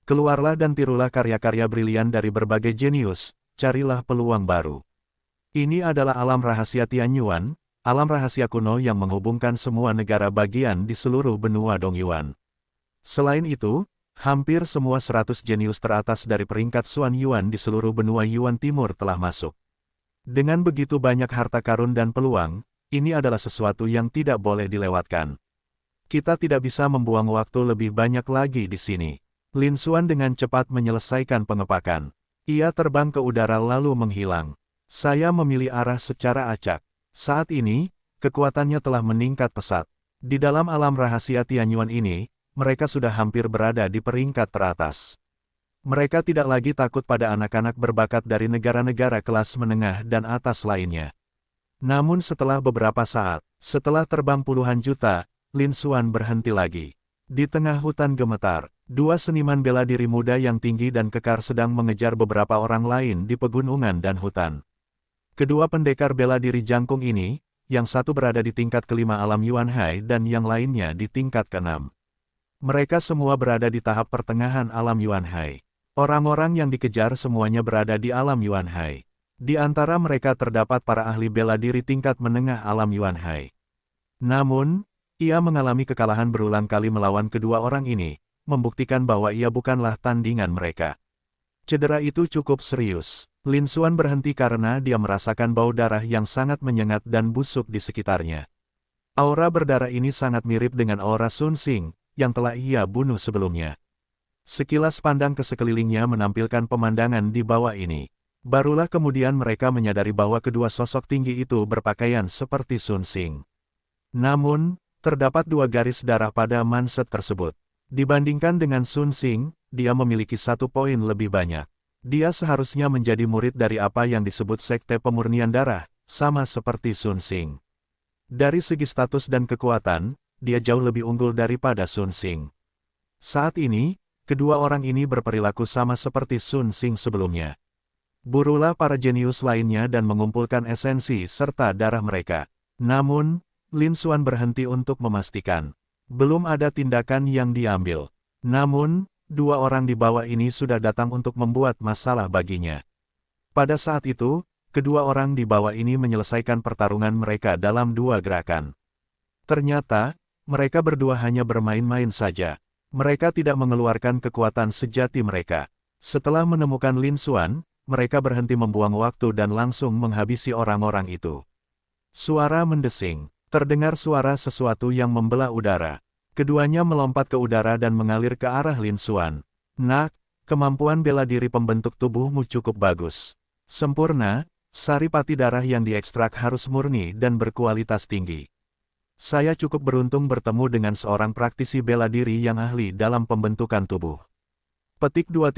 Keluarlah dan tirulah karya-karya brilian dari berbagai jenius, carilah peluang baru. Ini adalah alam rahasia Tianyuan, alam rahasia kuno yang menghubungkan semua negara bagian di seluruh benua Dongyuan. Selain itu, hampir semua 100 jenius teratas dari peringkat Xuan Yuan di seluruh benua Yuan Timur telah masuk. Dengan begitu banyak harta karun dan peluang, ini adalah sesuatu yang tidak boleh dilewatkan. Kita tidak bisa membuang waktu lebih banyak lagi di sini. Lin Xuan dengan cepat menyelesaikan pengepakan. Ia terbang ke udara lalu menghilang. Saya memilih arah secara acak. Saat ini, kekuatannya telah meningkat pesat. Di dalam alam rahasia Tianyuan ini, mereka sudah hampir berada di peringkat teratas. Mereka tidak lagi takut pada anak-anak berbakat dari negara-negara kelas menengah dan atas lainnya. Namun setelah beberapa saat, setelah terbang puluhan juta, Lin Xuan berhenti lagi. Di tengah hutan gemetar, dua seniman bela diri muda yang tinggi dan kekar sedang mengejar beberapa orang lain di pegunungan dan hutan. Kedua pendekar bela diri jangkung ini, yang satu berada di tingkat kelima alam Yuan Hai dan yang lainnya di tingkat keenam. Mereka semua berada di tahap pertengahan alam Yuan Hai. Orang-orang yang dikejar semuanya berada di alam Yuan Hai. Di antara mereka terdapat para ahli bela diri tingkat menengah alam Yuan Hai. Namun, ia mengalami kekalahan berulang kali melawan kedua orang ini, membuktikan bahwa ia bukanlah tandingan mereka. Cedera itu cukup serius. Lin Xuan berhenti karena dia merasakan bau darah yang sangat menyengat dan busuk di sekitarnya. Aura berdarah ini sangat mirip dengan aura Sun Xing, yang telah ia bunuh sebelumnya. Sekilas pandang ke sekelilingnya menampilkan pemandangan di bawah ini. Barulah kemudian mereka menyadari bahwa kedua sosok tinggi itu berpakaian seperti Sun Xing. Namun, terdapat dua garis darah pada manset tersebut. Dibandingkan dengan Sun Xing, dia memiliki 1 poin lebih banyak. Dia seharusnya menjadi murid dari apa yang disebut Sekte Pemurnian Darah, sama seperti Sun Xing. Dari segi status dan kekuatan, dia jauh lebih unggul daripada Sun Xing. Saat ini, kedua orang ini berperilaku sama seperti Sun Xing sebelumnya. Burulah para jenius lainnya dan mengumpulkan esensi serta darah mereka. Namun, Lin Xuan berhenti untuk memastikan. Belum ada tindakan yang diambil. Namun, dua orang di bawah ini sudah datang untuk membuat masalah baginya. Pada saat itu, kedua orang di bawah ini menyelesaikan pertarungan mereka dalam 2 gerakan. Ternyata, mereka berdua hanya bermain-main saja. Mereka tidak mengeluarkan kekuatan sejati mereka. Setelah menemukan Lin Xuan, mereka berhenti membuang waktu dan langsung menghabisi orang-orang itu. Suara mendesing. Terdengar suara sesuatu yang membelah udara. Keduanya melompat ke udara dan mengalir ke arah Lin Xuan. Nak, kemampuan bela diri pembentuk tubuhmu cukup bagus. Sempurna, saripati darah yang diekstrak harus murni dan berkualitas tinggi. Saya cukup beruntung bertemu dengan seorang praktisi bela diri yang ahli dalam pembentukan tubuh. Petik 2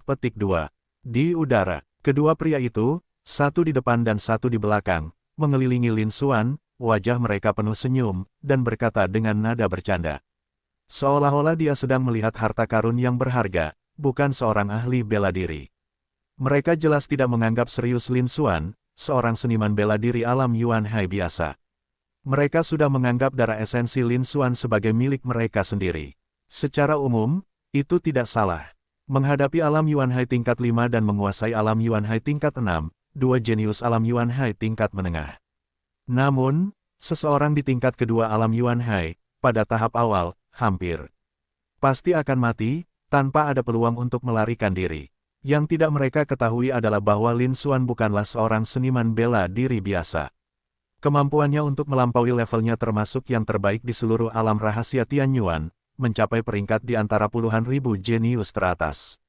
petik 2. Di udara, kedua pria itu, satu di depan dan satu di belakang, mengelilingi Lin Xuan, wajah mereka penuh senyum, dan berkata dengan nada bercanda. Seolah-olah dia sedang melihat harta karun yang berharga, bukan seorang ahli bela diri. Mereka jelas tidak menganggap serius Lin Xuan, seorang seniman bela diri alam Yuan Hai biasa. Mereka sudah menganggap darah esensi Lin Xuan sebagai milik mereka sendiri. Secara umum, itu tidak salah. Menghadapi alam Yuan Hai tingkat 5 dan menguasai alam Yuan Hai tingkat 6, dua jenius alam Yuan Hai tingkat menengah. Namun, seseorang di tingkat kedua alam Yuan Hai, pada tahap awal, hampir Pasti akan mati, tanpa ada peluang untuk melarikan diri. Yang tidak mereka ketahui adalah bahwa Lin Xuan bukanlah seorang seniman bela diri biasa. Kemampuannya untuk melampaui levelnya termasuk yang terbaik di seluruh alam rahasia Tianyuan, mencapai peringkat di antara puluhan ribu jenius teratas.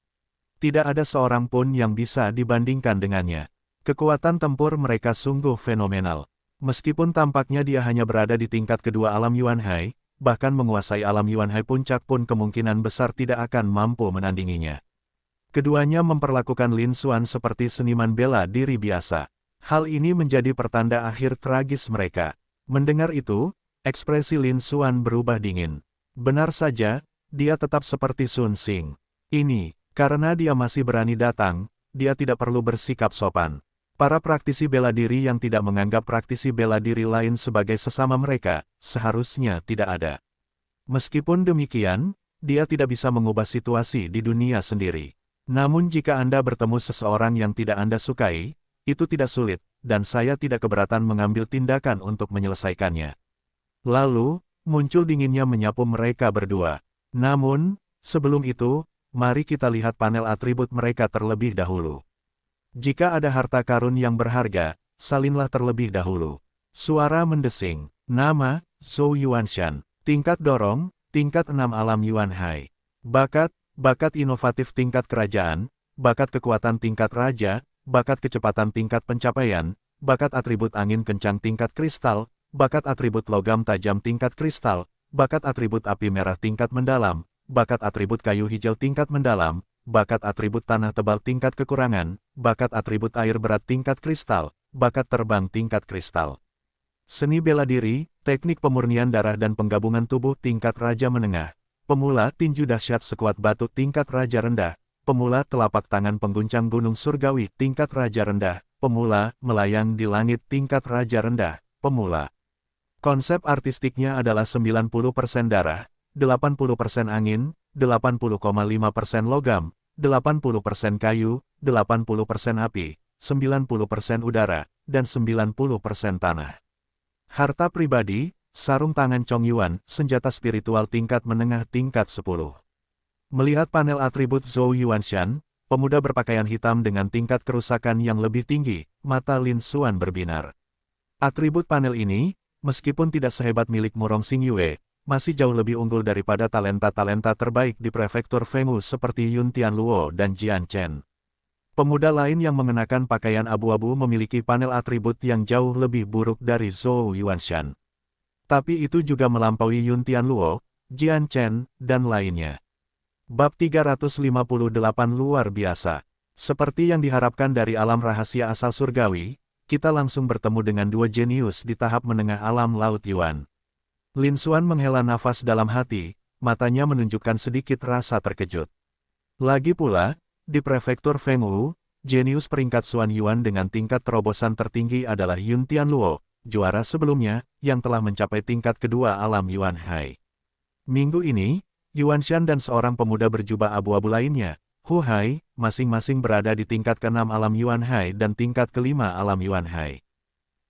Tidak ada seorang pun yang bisa dibandingkan dengannya. Kekuatan tempur mereka sungguh fenomenal. Meskipun tampaknya dia hanya berada di tingkat kedua alam Yuanhai, bahkan menguasai alam Yuanhai puncak pun kemungkinan besar tidak akan mampu menandinginya. Keduanya memperlakukan Lin Xuan seperti seniman bela diri biasa. Hal ini menjadi pertanda akhir tragis mereka. Mendengar itu, ekspresi Lin Xuan berubah dingin. Benar saja, dia tetap seperti Sun Xing. Ini, karena dia masih berani datang, dia tidak perlu bersikap sopan. Para praktisi bela diri yang tidak menganggap praktisi bela diri lain sebagai sesama mereka, seharusnya tidak ada. Meskipun demikian, dia tidak bisa mengubah situasi di dunia sendiri. Namun jika Anda bertemu seseorang yang tidak Anda sukai, itu tidak sulit, dan saya tidak keberatan mengambil tindakan untuk menyelesaikannya. Lalu, muncul dinginnya menyapu mereka berdua. Namun, sebelum itu, mari kita lihat panel atribut mereka terlebih dahulu. Jika ada harta karun yang berharga, salinlah terlebih dahulu. Suara mendesing. Nama, Zhou Yuanshan. Tingkat dorong, tingkat 6 alam Yuanhai. Bakat, bakat inovatif tingkat kerajaan, bakat kekuatan tingkat raja, bakat kecepatan tingkat pencapaian, bakat atribut angin kencang tingkat kristal, bakat atribut logam tajam tingkat kristal, bakat atribut api merah tingkat mendalam, bakat atribut kayu hijau tingkat mendalam, bakat atribut tanah tebal tingkat kekurangan, bakat atribut air berat tingkat kristal, bakat terbang tingkat kristal. Seni bela diri, teknik pemurnian darah dan penggabungan tubuh tingkat raja menengah, pemula tinju dahsyat sekuat batu tingkat raja rendah, pemula telapak tangan pengguncang gunung surgawi tingkat raja rendah, pemula melayang di langit tingkat raja rendah, pemula. Konsep artistiknya adalah 90% darah, 80% angin, 80,5% logam, 80% kayu, 80% api, 90% udara, dan 90% tanah. Harta pribadi, sarung tangan Chong Yuan, senjata spiritual tingkat menengah tingkat 10. Melihat panel atribut Zhou Yuanshan, pemuda berpakaian hitam dengan tingkat kerusakan yang lebih tinggi, mata Lin Xuan berbinar. Atribut panel ini, meskipun tidak sehebat milik Murong Xingyue, masih jauh lebih unggul daripada talenta-talenta terbaik di prefektur Fengwu seperti Yun Tianluo dan Jian Chen. Pemuda lain yang mengenakan pakaian abu-abu memiliki panel atribut yang jauh lebih buruk dari Zhou Yuanshan. Tapi itu juga melampaui Yun Tianluo, Jian Chen, dan lainnya. Bab 358 luar biasa. Seperti yang diharapkan dari alam rahasia asal surgawi, kita langsung bertemu dengan dua jenius di tahap menengah alam Laut Yuan. Lin Xuan menghela nafas dalam hati, matanya menunjukkan sedikit rasa terkejut. Lagi pula, di prefektur Fengwu, jenius peringkat Xuan Yuan dengan tingkat terobosan tertinggi adalah Yun Tianluo, juara sebelumnya, yang telah mencapai tingkat kedua alam Yuanhai. Minggu ini, Yuanshan dan seorang pemuda berjubah abu-abu lainnya, Hu Hai, masing-masing berada di tingkat ke-6 alam Yuanhai dan tingkat ke-5 alam Yuanhai.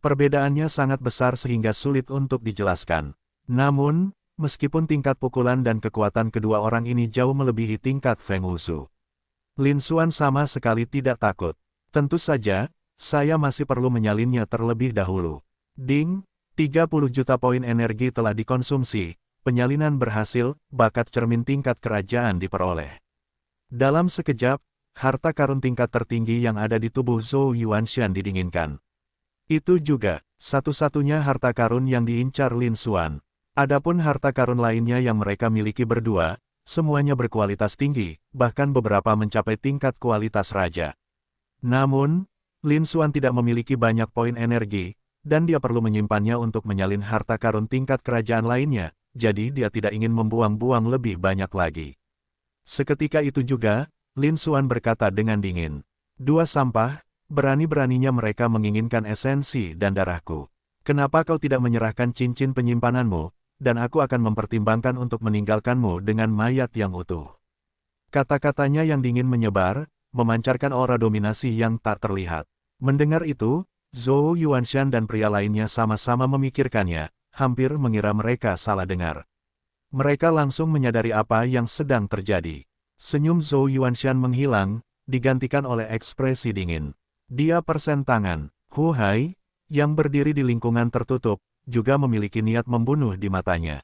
Perbedaannya sangat besar sehingga sulit untuk dijelaskan. Namun, meskipun tingkat pukulan dan kekuatan kedua orang ini jauh melebihi tingkat Feng Wusu, Lin Xuan sama sekali tidak takut. Tentu saja, saya masih perlu menyalinnya terlebih dahulu. Ding, 30 juta poin energi telah dikonsumsi, penyalinan berhasil, bakat cermin tingkat kerajaan diperoleh. Dalam sekejap, harta karun tingkat tertinggi yang ada di tubuh Zhou Yuanshan didinginkan. Itu juga, satu-satunya harta karun yang diincar Lin Xuan. Adapun harta karun lainnya yang mereka miliki berdua, semuanya berkualitas tinggi, bahkan beberapa mencapai tingkat kualitas raja. Namun, Lin Xuan tidak memiliki banyak poin energi, dan dia perlu menyimpannya untuk menyalin harta karun tingkat kerajaan lainnya, jadi dia tidak ingin membuang-buang lebih banyak lagi. Seketika itu juga, Lin Xuan berkata dengan dingin, "Dua sampah, berani-beraninya mereka menginginkan esensi dan darahku. Kenapa kau tidak menyerahkan cincin penyimpananmu? Dan aku akan mempertimbangkan untuk meninggalkanmu dengan mayat yang utuh." Kata-katanya yang dingin menyebar, memancarkan aura dominasi yang tak terlihat. Mendengar itu, Zhou Yuanshan dan pria lainnya sama-sama memikirkannya, hampir mengira mereka salah dengar. Mereka langsung menyadari apa yang sedang terjadi. Senyum Zhou Yuanshan menghilang, digantikan oleh ekspresi dingin. Dia persen tangan. Hu Hai, yang berdiri di lingkungan tertutup, juga memiliki niat membunuh di matanya.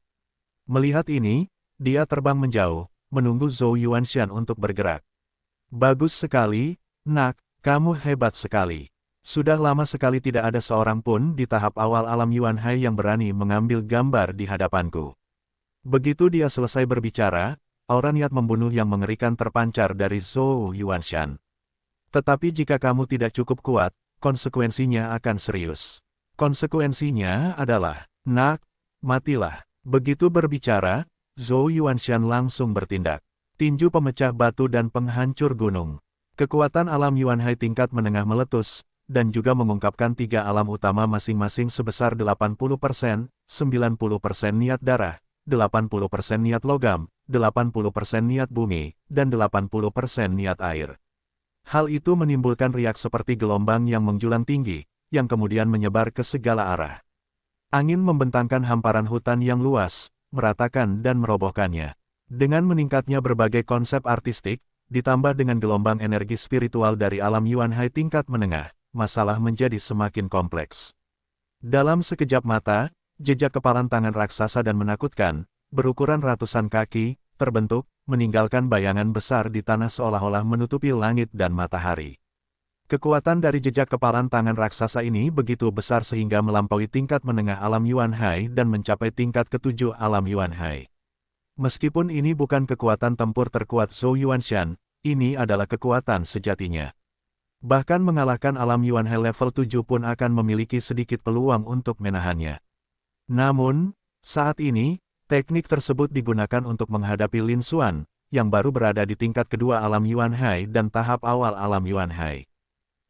Melihat ini, dia terbang menjauh, menunggu Zhou Yuanshan untuk bergerak. Bagus sekali, nak, kamu hebat sekali. Sudah lama sekali tidak ada seorang pun di tahap awal alam Yuan Hai yang berani mengambil gambar di hadapanku. Begitu dia selesai berbicara, aura niat membunuh yang mengerikan terpancar dari Zhou Yuanshan. Tetapi jika kamu tidak cukup kuat, konsekuensinya akan serius. Konsekuensinya adalah, nak, matilah. Begitu berbicara, Zhou Yuanshan langsung bertindak. Tinju pemecah batu dan penghancur gunung. Kekuatan alam Yuan Hai tingkat menengah meletus, dan juga mengungkapkan 3 alam utama masing-masing sebesar 80%, 90% niat darah, 80% niat logam, 80% niat bumi, dan 80% niat air. Hal itu menimbulkan riak seperti gelombang yang menjulang tinggi, yang kemudian menyebar ke segala arah. Angin membentangkan hamparan hutan yang luas, meratakan dan merobohkannya. Dengan meningkatnya berbagai konsep artistik, ditambah dengan gelombang energi spiritual dari alam Yuan Hai tingkat menengah, masalah menjadi semakin kompleks. Dalam sekejap mata, jejak kepalan tangan raksasa dan menakutkan, berukuran ratusan kaki, terbentuk, meninggalkan bayangan besar di tanah seolah-olah menutupi langit dan matahari. Kekuatan dari jejak kepalan tangan raksasa ini begitu besar sehingga melampaui tingkat menengah alam Yuan Hai dan mencapai tingkat ke-7 alam Yuan Hai. Meskipun ini bukan kekuatan tempur terkuat Zhou Yuanshan, ini adalah kekuatan sejatinya. Bahkan mengalahkan alam Yuan Hai level 7 pun akan memiliki sedikit peluang untuk menahannya. Namun, saat ini, teknik tersebut digunakan untuk menghadapi Lin Xuan, yang baru berada di tingkat kedua alam Yuan Hai dan tahap awal alam Yuan Hai.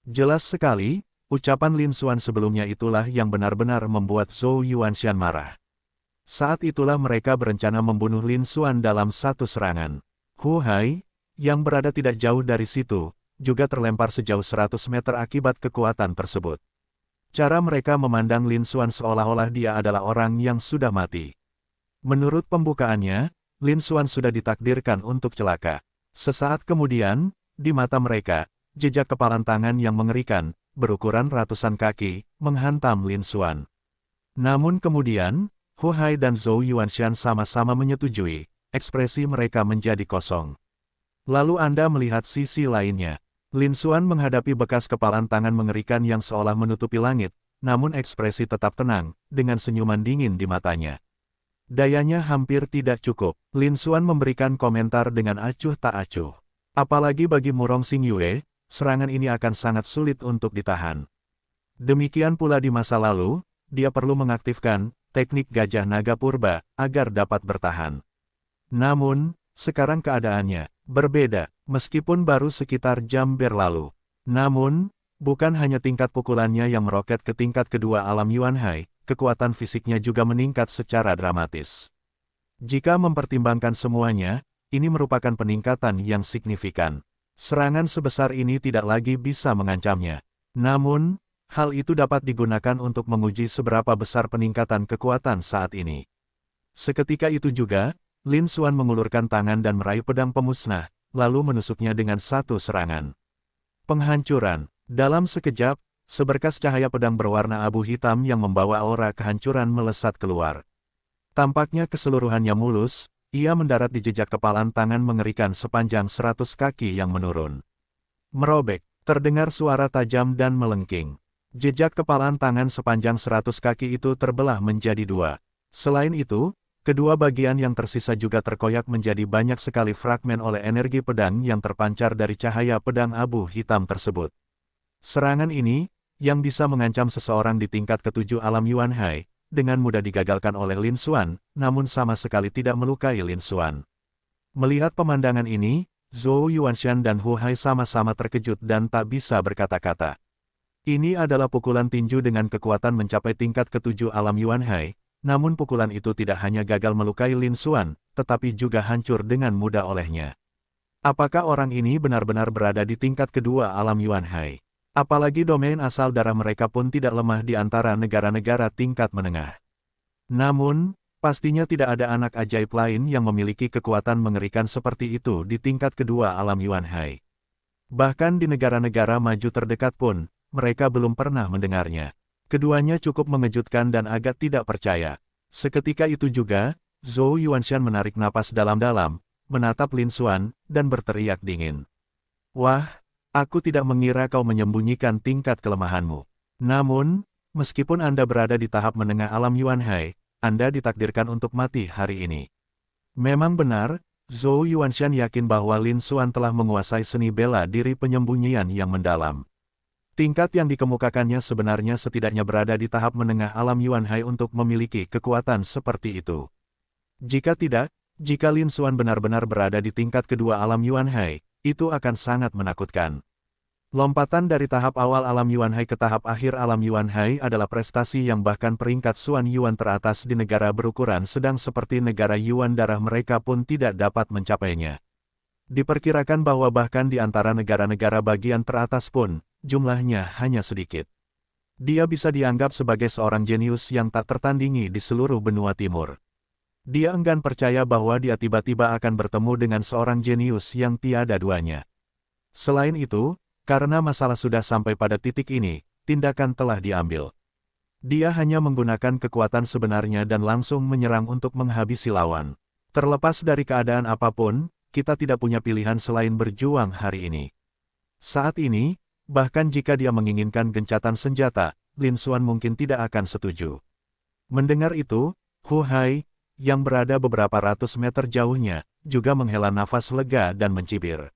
Jelas sekali, ucapan Lin Xuan sebelumnya itulah yang benar-benar membuat Zhou Yuanshan marah. Saat itulah mereka berencana membunuh Lin Xuan dalam satu serangan. Hu Hai, yang berada tidak jauh dari situ, juga terlempar sejauh 100 meter akibat kekuatan tersebut. Cara mereka memandang Lin Xuan seolah-olah dia adalah orang yang sudah mati. Menurut pembukaannya, Lin Xuan sudah ditakdirkan untuk celaka. Sesaat kemudian, di mata mereka, jejak kepalan tangan yang mengerikan, berukuran ratusan kaki, menghantam Lin Xuan. Namun kemudian, Hu Hai dan Zhou Yuanshan sama-sama menyetujui, ekspresi mereka menjadi kosong. Lalu Anda melihat sisi lainnya. Lin Xuan menghadapi bekas kepalan tangan mengerikan yang seolah menutupi langit, namun ekspresi tetap tenang, dengan senyuman dingin di matanya. Dayanya hampir tidak cukup. Lin Xuan memberikan komentar dengan acuh tak acuh. Apalagi bagi Murong Xingyue, serangan ini akan sangat sulit untuk ditahan. Demikian pula di masa lalu, dia perlu mengaktifkan teknik gajah naga purba agar dapat bertahan. Namun, sekarang keadaannya berbeda, meskipun baru sekitar jam berlalu. Namun, bukan hanya tingkat pukulannya yang meroket ke tingkat kedua alam Yuan Hai, kekuatan fisiknya juga meningkat secara dramatis. Jika mempertimbangkan semuanya, ini merupakan peningkatan yang signifikan. Serangan sebesar ini tidak lagi bisa mengancamnya. Namun, hal itu dapat digunakan untuk menguji seberapa besar peningkatan kekuatan saat ini. Seketika itu juga, Lin Xuan mengulurkan tangan dan meraih pedang pemusnah, lalu menusuknya dengan satu serangan. Penghancuran. Dalam sekejap, seberkas cahaya pedang berwarna abu hitam yang membawa aura kehancuran melesat keluar. Tampaknya keseluruhannya mulus, ia mendarat di jejak kepalan tangan mengerikan sepanjang 100 kaki yang menurun. Merobek, terdengar suara tajam dan melengking. Jejak kepalan tangan sepanjang 100 kaki itu terbelah menjadi 2. Selain itu, kedua bagian yang tersisa juga terkoyak menjadi banyak sekali fragmen oleh energi pedang yang terpancar dari cahaya pedang abu hitam tersebut. Serangan ini, yang bisa mengancam seseorang di tingkat ke-7 alam Yuan Hai, dengan mudah digagalkan oleh Lin Xuan, namun sama sekali tidak melukai Lin Xuan. Melihat pemandangan ini, Zhou Yuanshan dan Hu Hai sama-sama terkejut dan tak bisa berkata-kata. Ini adalah pukulan tinju dengan kekuatan mencapai tingkat ke-7 alam Yuan Hai. Namun pukulan itu tidak hanya gagal melukai Lin Xuan, tetapi juga hancur dengan mudah olehnya. Apakah orang ini benar-benar berada di tingkat kedua alam Yuan Hai? Apalagi domain asal darah mereka pun tidak lemah di antara negara-negara tingkat menengah. Namun, Pastinya tidak ada anak ajaib lain yang memiliki kekuatan mengerikan seperti itu di tingkat kedua alam Yuan Hai. Bahkan di negara-negara maju terdekat pun, mereka belum pernah mendengarnya. Keduanya cukup mengejutkan dan agak tidak percaya. Seketika itu juga, Zhou Yuanshan menarik napas dalam-dalam, menatap Lin Xuan, dan berteriak dingin. Wah, aku tidak mengira kau menyembunyikan tingkat kelemahanmu. Namun, meskipun Anda berada di tahap menengah alam Yuan Hai, Anda ditakdirkan untuk mati hari ini. Memang benar, Zhou Yuanshan yakin bahwa Lin Xuan telah menguasai seni bela diri penyembunyian yang mendalam. Tingkat yang dikemukakannya sebenarnya setidaknya berada di tahap menengah alam Yuan Hai untuk memiliki kekuatan seperti itu. Jika tidak, jika Lin Xuan benar-benar berada di tingkat kedua alam Yuan Hai, itu akan sangat menakutkan. Lompatan dari tahap awal alam Yuan Hai ke tahap akhir alam Yuan Hai adalah prestasi yang bahkan peringkat Xuan Yuan teratas di negara berukuran sedang seperti negara Yuan darah mereka pun tidak dapat mencapainya. Diperkirakan bahwa bahkan di antara negara-negara bagian teratas pun, jumlahnya hanya sedikit. Dia bisa dianggap sebagai seorang jenius yang tak tertandingi di seluruh benua timur. Dia enggan percaya bahwa dia tiba-tiba akan bertemu dengan seorang jenius yang tiada duanya. Selain itu, karena masalah sudah sampai pada titik ini, tindakan telah diambil. Dia hanya menggunakan kekuatan sebenarnya dan langsung menyerang untuk menghabisi lawan. Terlepas dari keadaan apapun, kita tidak punya pilihan selain berjuang hari ini. Saat ini, bahkan jika dia menginginkan gencatan senjata, Lin Xuan mungkin tidak akan setuju. Mendengar itu, Hu Hai, yang berada beberapa ratus meter jauhnya, juga menghela nafas lega dan mencibir.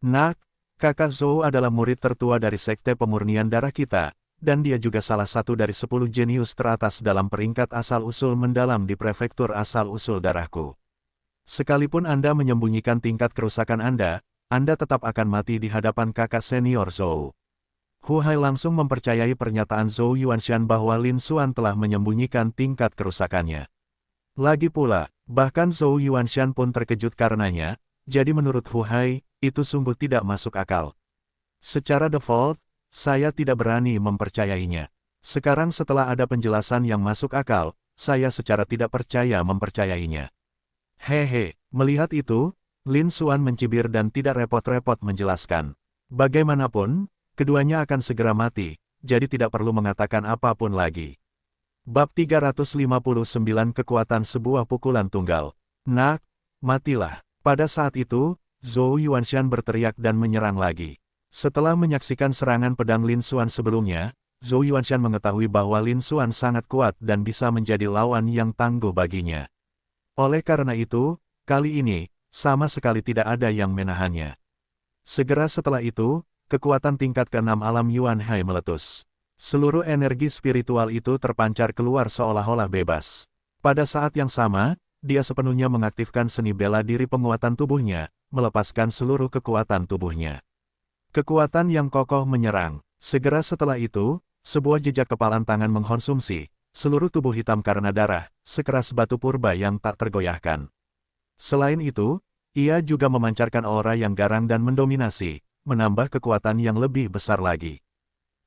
Nak, Kakak Zhou adalah murid tertua dari Sekte Pemurnian Darah kita, dan dia juga salah satu dari 10 jenius teratas dalam peringkat asal-usul mendalam di prefektur asal-usul darahku. Sekalipun Anda menyembunyikan tingkat kerusakan Anda tetap akan mati di hadapan kakak senior Zhou. Hu Hai langsung mempercayai pernyataan Zhou Yuanshan bahwa Lin Xuan telah menyembunyikan tingkat kerusakannya. Lagi pula, bahkan Zhou Yuanshan pun terkejut karenanya, jadi menurut Hu Hai, itu sungguh tidak masuk akal. Secara default, saya tidak berani mempercayainya. Sekarang setelah ada penjelasan yang masuk akal, saya secara tidak percaya mempercayainya. Hehe, melihat itu, Lin Xuan mencibir dan tidak repot-repot menjelaskan. Bagaimanapun, keduanya akan segera mati, jadi tidak perlu mengatakan apapun lagi. Bab 359 Kekuatan Sebuah Pukulan Tunggal. Nak, matilah. Pada saat itu, Zhou Yuanshan berteriak dan menyerang lagi. Setelah menyaksikan serangan pedang Lin Xuan sebelumnya, Zhou Yuanshan mengetahui bahwa Lin Xuan sangat kuat dan bisa menjadi lawan yang tangguh baginya. Oleh karena itu, kali ini, sama sekali tidak ada yang menahannya. Segera setelah itu, kekuatan tingkat ke-6 alam Yuan Hai meletus. Seluruh energi spiritual itu terpancar keluar seolah-olah bebas. Pada saat yang sama, dia sepenuhnya mengaktifkan seni bela diri penguatan tubuhnya, melepaskan seluruh kekuatan tubuhnya. Kekuatan yang kokoh menyerang. Segera setelah itu, sebuah jejak kepalan tangan mengkonsumsi seluruh tubuh hitam karena darah, sekeras batu purba yang tak tergoyahkan. Selain itu, ia juga memancarkan aura yang garang dan mendominasi, menambah kekuatan yang lebih besar lagi.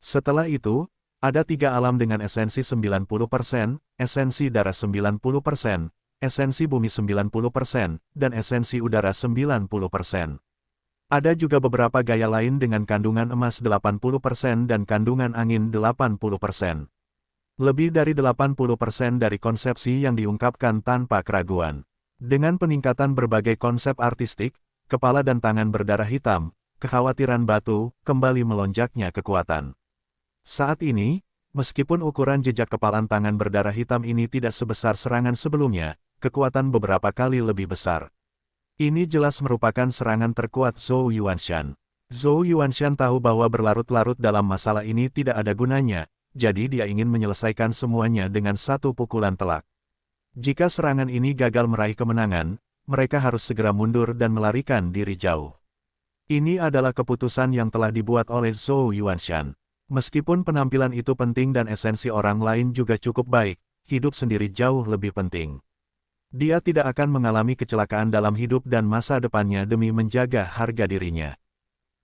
Setelah itu, ada 3 alam dengan esensi 90%, esensi darah 90%, esensi bumi 90%, dan esensi udara 90%. Ada juga beberapa gaya lain dengan kandungan emas 80% dan kandungan angin 80%. Lebih dari 80% dari konsepsi yang diungkapkan tanpa keraguan. Dengan peningkatan berbagai konsep artistik, kepala dan tangan berdarah hitam, kekhawatiran batu, kembali melonjaknya kekuatan. Saat ini, meskipun ukuran jejak kepalan tangan berdarah hitam ini tidak sebesar serangan sebelumnya, kekuatan beberapa kali lebih besar. Ini jelas merupakan serangan terkuat Zhou Yuanshan. Zhou Yuanshan tahu bahwa berlarut-larut dalam masalah ini tidak ada gunanya, jadi dia ingin menyelesaikan semuanya dengan satu pukulan telak. Jika serangan ini gagal meraih kemenangan, mereka harus segera mundur dan melarikan diri jauh. Ini adalah keputusan yang telah dibuat oleh Zhou Yuanshan. Meskipun penampilan itu penting dan esensi orang lain juga cukup baik, hidup sendiri jauh lebih penting. Dia tidak akan mengalami kecelakaan dalam hidup dan masa depannya demi menjaga harga dirinya.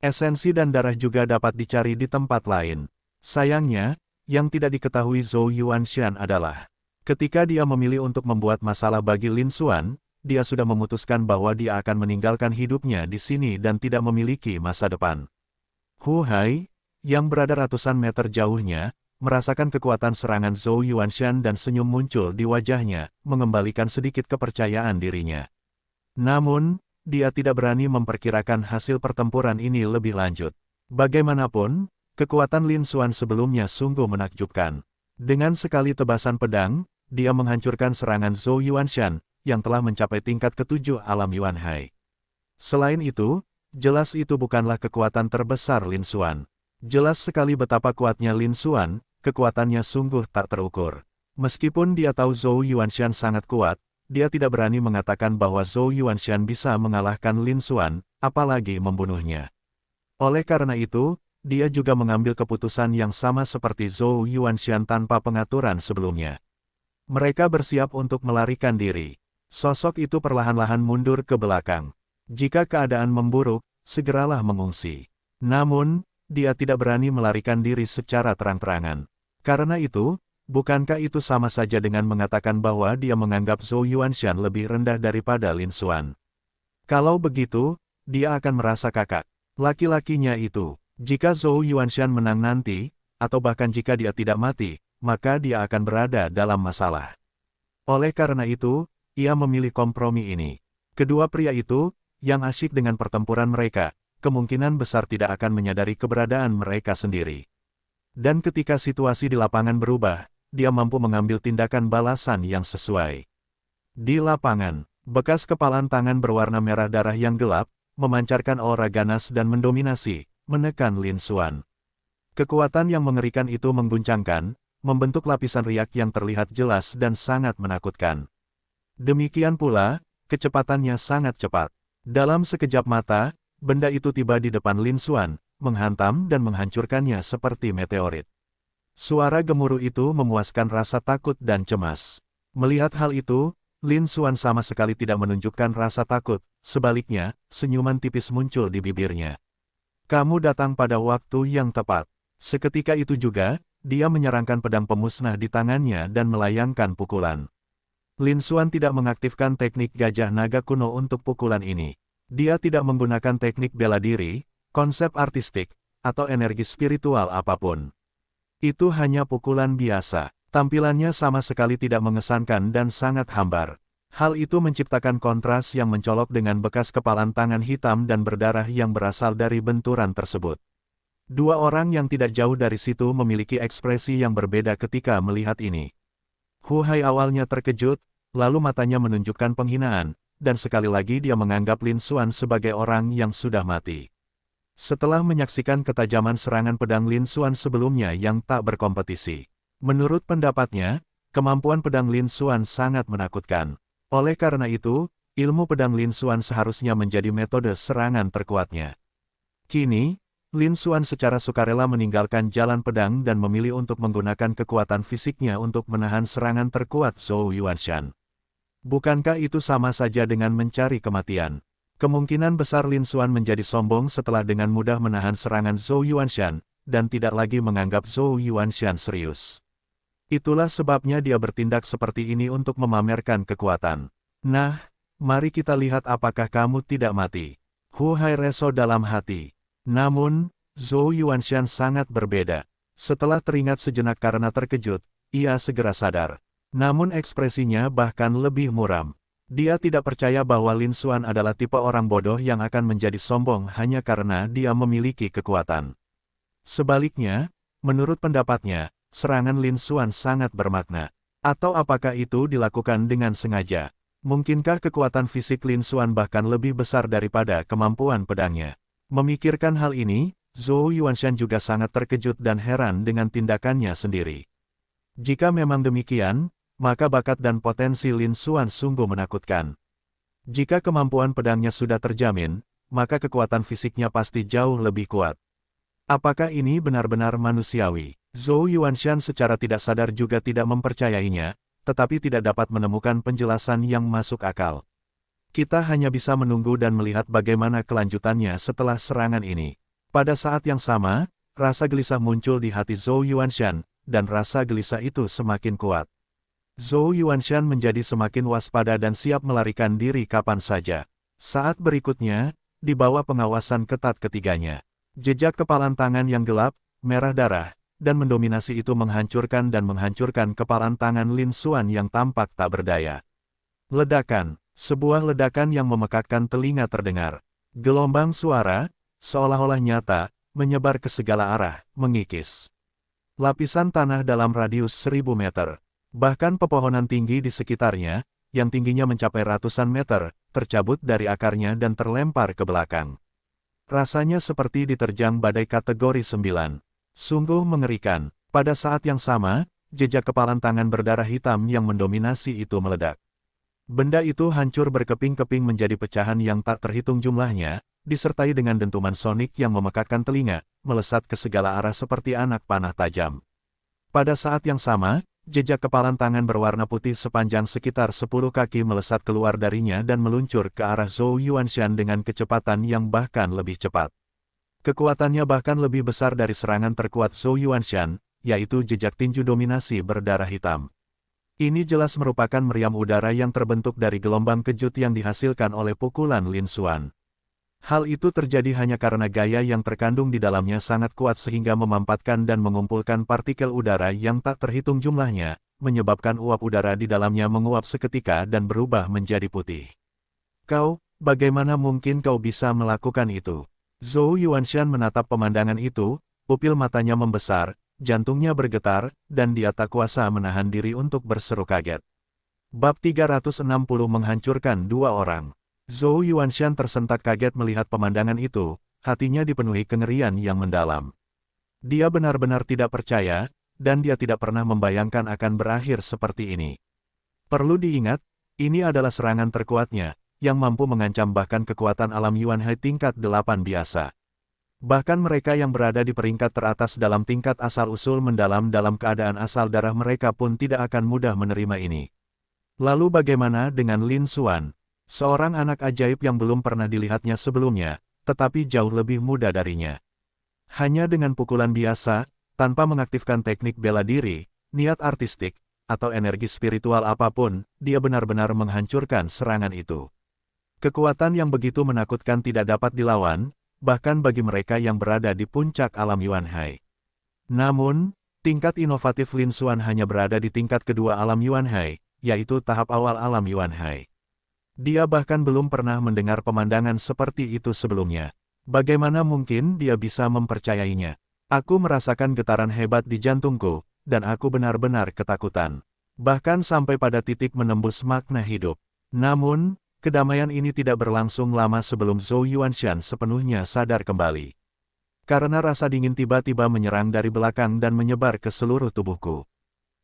Esensi dan darah juga dapat dicari di tempat lain. Sayangnya, yang tidak diketahui Zhou Yuanshan adalah Ketika dia memilih untuk membuat masalah bagi Lin Xuan, dia sudah memutuskan bahwa dia akan meninggalkan hidupnya di sini dan tidak memiliki masa depan. Hu Hai, yang berada ratusan meter jauhnya, merasakan kekuatan serangan Zhou Yuanshan dan senyum muncul di wajahnya, mengembalikan sedikit kepercayaan dirinya. Namun, dia tidak berani memperkirakan hasil pertempuran ini lebih lanjut. Bagaimanapun, kekuatan Lin Xuan sebelumnya sungguh menakjubkan. Dengan sekali tebasan pedang, dia menghancurkan serangan Zhou Yuanshan, yang telah mencapai tingkat ke-7 alam Yuan Hai. Selain itu, jelas itu bukanlah kekuatan terbesar Lin Xuan. Jelas sekali betapa kuatnya Lin Xuan, kekuatannya sungguh tak terukur. Meskipun dia tahu Zhou Yuanshan sangat kuat, dia tidak berani mengatakan bahwa Zhou Yuanshan bisa mengalahkan Lin Xuan, apalagi membunuhnya. Oleh karena itu, dia juga mengambil keputusan yang sama seperti Zhou Yuanshan tanpa pengaturan sebelumnya. Mereka bersiap untuk melarikan diri. Sosok itu perlahan-lahan mundur ke belakang. Jika keadaan memburuk, segeralah mengungsi. Namun, dia tidak berani melarikan diri secara terang-terangan. Karena itu, bukankah itu sama saja dengan mengatakan bahwa dia menganggap Zhou Yuanshan lebih rendah daripada Lin Xuan? Kalau begitu, dia akan merasa kakak. Laki-lakinya itu, jika Zhou Yuanshan menang nanti, atau bahkan jika dia tidak mati, maka dia akan berada dalam masalah. Oleh karena itu, ia memilih kompromi ini. Kedua pria itu, yang asyik dengan pertempuran mereka, kemungkinan besar tidak akan menyadari keberadaan mereka sendiri. Dan ketika situasi di lapangan berubah, dia mampu mengambil tindakan balasan yang sesuai. Di lapangan, bekas kepalan tangan berwarna merah darah yang gelap, memancarkan aura ganas dan mendominasi, menekan Lin Xuan. Kekuatan yang mengerikan itu mengguncangkan, membentuk lapisan riak yang terlihat jelas dan sangat menakutkan. Demikian pula, kecepatannya sangat cepat. Dalam sekejap mata, benda itu tiba di depan Lin Xuan, menghantam dan menghancurkannya seperti meteorit. Suara gemuruh itu memuaskan rasa takut dan cemas. Melihat hal itu, Lin Xuan sama sekali tidak menunjukkan rasa takut, sebaliknya, senyuman tipis muncul di bibirnya. Kamu datang pada waktu yang tepat. Seketika itu juga, dia menyerangkan pedang pemusnah di tangannya dan melayangkan pukulan. Lin Xuan tidak mengaktifkan teknik gajah naga kuno untuk pukulan ini. Dia tidak menggunakan teknik bela diri, konsep artistik, atau energi spiritual apapun. Itu hanya pukulan biasa. Tampilannya sama sekali tidak mengesankan dan sangat hambar. Hal itu menciptakan kontras yang mencolok dengan bekas kepalan tangan hitam dan berdarah yang berasal dari benturan tersebut. Dua orang yang tidak jauh dari situ memiliki ekspresi yang berbeda ketika melihat ini. Hu Hai awalnya terkejut, lalu matanya menunjukkan penghinaan, dan sekali lagi dia menganggap Lin Xuan sebagai orang yang sudah mati. Setelah menyaksikan ketajaman serangan pedang Lin Xuan sebelumnya yang tak berkompetisi. Menurut pendapatnya, kemampuan pedang Lin Xuan sangat menakutkan. Oleh karena itu, ilmu pedang Lin Xuan seharusnya menjadi metode serangan terkuatnya. Kini, Lin Xuan secara sukarela meninggalkan jalan pedang dan memilih untuk menggunakan kekuatan fisiknya untuk menahan serangan terkuat Zhou Yuanshan. Bukankah itu sama saja dengan mencari kematian? Kemungkinan besar Lin Xuan menjadi sombong setelah dengan mudah menahan serangan Zhou Yuanshan, dan tidak lagi menganggap Zhou Yuanshan serius. Itulah sebabnya dia bertindak seperti ini untuk memamerkan kekuatan. Nah, mari kita lihat apakah kamu tidak mati. Hu Hai reso dalam hati. Namun, Zhou Yuanshan sangat berbeda. Setelah teringat sejenak karena terkejut, ia segera sadar. Namun ekspresinya bahkan lebih muram. Dia tidak percaya bahwa Lin Xuan adalah tipe orang bodoh yang akan menjadi sombong hanya karena dia memiliki kekuatan. Sebaliknya, menurut pendapatnya, serangan Lin Xuan sangat bermakna. Atau apakah itu dilakukan dengan sengaja? Mungkinkah kekuatan fisik Lin Xuan bahkan lebih besar daripada kemampuan pedangnya? Memikirkan hal ini, Zhou Yuanshan juga sangat terkejut dan heran dengan tindakannya sendiri. Jika memang demikian, maka bakat dan potensi Lin Xuan sungguh menakutkan. Jika kemampuan pedangnya sudah terjamin, maka kekuatan fisiknya pasti jauh lebih kuat. Apakah ini benar-benar manusiawi? Zhou Yuanshan secara tidak sadar juga tidak mempercayainya, tetapi tidak dapat menemukan penjelasan yang masuk akal. Kita hanya bisa menunggu dan melihat bagaimana kelanjutannya setelah serangan ini. Pada saat yang sama, rasa gelisah muncul di hati Zhou Yuanshan, dan rasa gelisah itu semakin kuat. Zhou Yuanshan menjadi semakin waspada dan siap melarikan diri kapan saja. Saat berikutnya, di bawah pengawasan ketat ketiganya, jejak kepalan tangan yang gelap, merah darah, dan mendominasi itu menghancurkan kepalan tangan Lin Xuan yang tampak tak berdaya. Ledakan, sebuah ledakan yang memekakkan telinga terdengar. Gelombang suara, seolah-olah nyata, menyebar ke segala arah, mengikis lapisan tanah dalam radius 1000 meter. Bahkan pepohonan tinggi di sekitarnya, yang tingginya mencapai ratusan meter, tercabut dari akarnya dan terlempar ke belakang. Rasanya seperti diterjang badai kategori 9. Sungguh mengerikan. Pada saat yang sama, jejak kepalan tangan berdarah hitam yang mendominasi itu meledak. Benda itu hancur berkeping-keping menjadi pecahan yang tak terhitung jumlahnya, disertai dengan dentuman sonik yang memekakkan telinga, melesat ke segala arah seperti anak panah tajam. Pada saat yang sama, jejak kepalan tangan berwarna putih sepanjang sekitar 10 kaki melesat keluar darinya dan meluncur ke arah Zhou Yuanshan dengan kecepatan yang bahkan lebih cepat. Kekuatannya bahkan lebih besar dari serangan terkuat Zhou Yuanshan, yaitu jejak tinju dominasi berdarah hitam. Ini jelas merupakan meriam udara yang terbentuk dari gelombang kejut yang dihasilkan oleh pukulan Lin Xuan. Hal itu terjadi hanya karena gaya yang terkandung di dalamnya sangat kuat sehingga memampatkan dan mengumpulkan partikel udara yang tak terhitung jumlahnya, menyebabkan uap udara di dalamnya menguap seketika dan berubah menjadi putih. Bagaimana mungkin kau bisa melakukan itu? Zhou Yuanshan menatap pemandangan itu, pupil matanya membesar, jantungnya bergetar, dan dia tak kuasa menahan diri untuk berseru kaget. Bab 360 menghancurkan dua orang. Zhou Yuanshan tersentak kaget melihat pemandangan itu, hatinya dipenuhi kengerian yang mendalam. Dia benar-benar tidak percaya, dan dia tidak pernah membayangkan akan berakhir seperti ini. Perlu diingat, ini adalah serangan terkuatnya, yang mampu mengancam bahkan kekuatan alam Yuan Hai tingkat 8 biasa. Bahkan mereka yang berada di peringkat teratas dalam tingkat asal-usul mendalam dalam keadaan asal darah mereka pun tidak akan mudah menerima ini. Lalu bagaimana dengan Lin Xuan? Seorang anak ajaib yang belum pernah dilihatnya sebelumnya, tetapi jauh lebih muda darinya. Hanya dengan pukulan biasa, tanpa mengaktifkan teknik bela diri, niat artistik, atau energi spiritual apapun, dia benar-benar menghancurkan serangan itu. Kekuatan yang begitu menakutkan tidak dapat dilawan, bahkan bagi mereka yang berada di puncak alam Yuan Hai. Namun, tingkat inovatif Lin Xuan hanya berada di tingkat kedua alam Yuan Hai, yaitu tahap awal alam Yuan Hai. Dia bahkan belum pernah mendengar pemandangan seperti itu sebelumnya. Bagaimana mungkin dia bisa mempercayainya? Aku merasakan getaran hebat di jantungku, dan aku benar-benar ketakutan. Bahkan sampai pada titik menembus makna hidup. Namun, kedamaian ini tidak berlangsung lama sebelum Zhou Yuanshan sepenuhnya sadar kembali. Karena rasa dingin tiba-tiba menyerang dari belakang dan menyebar ke seluruh tubuhku.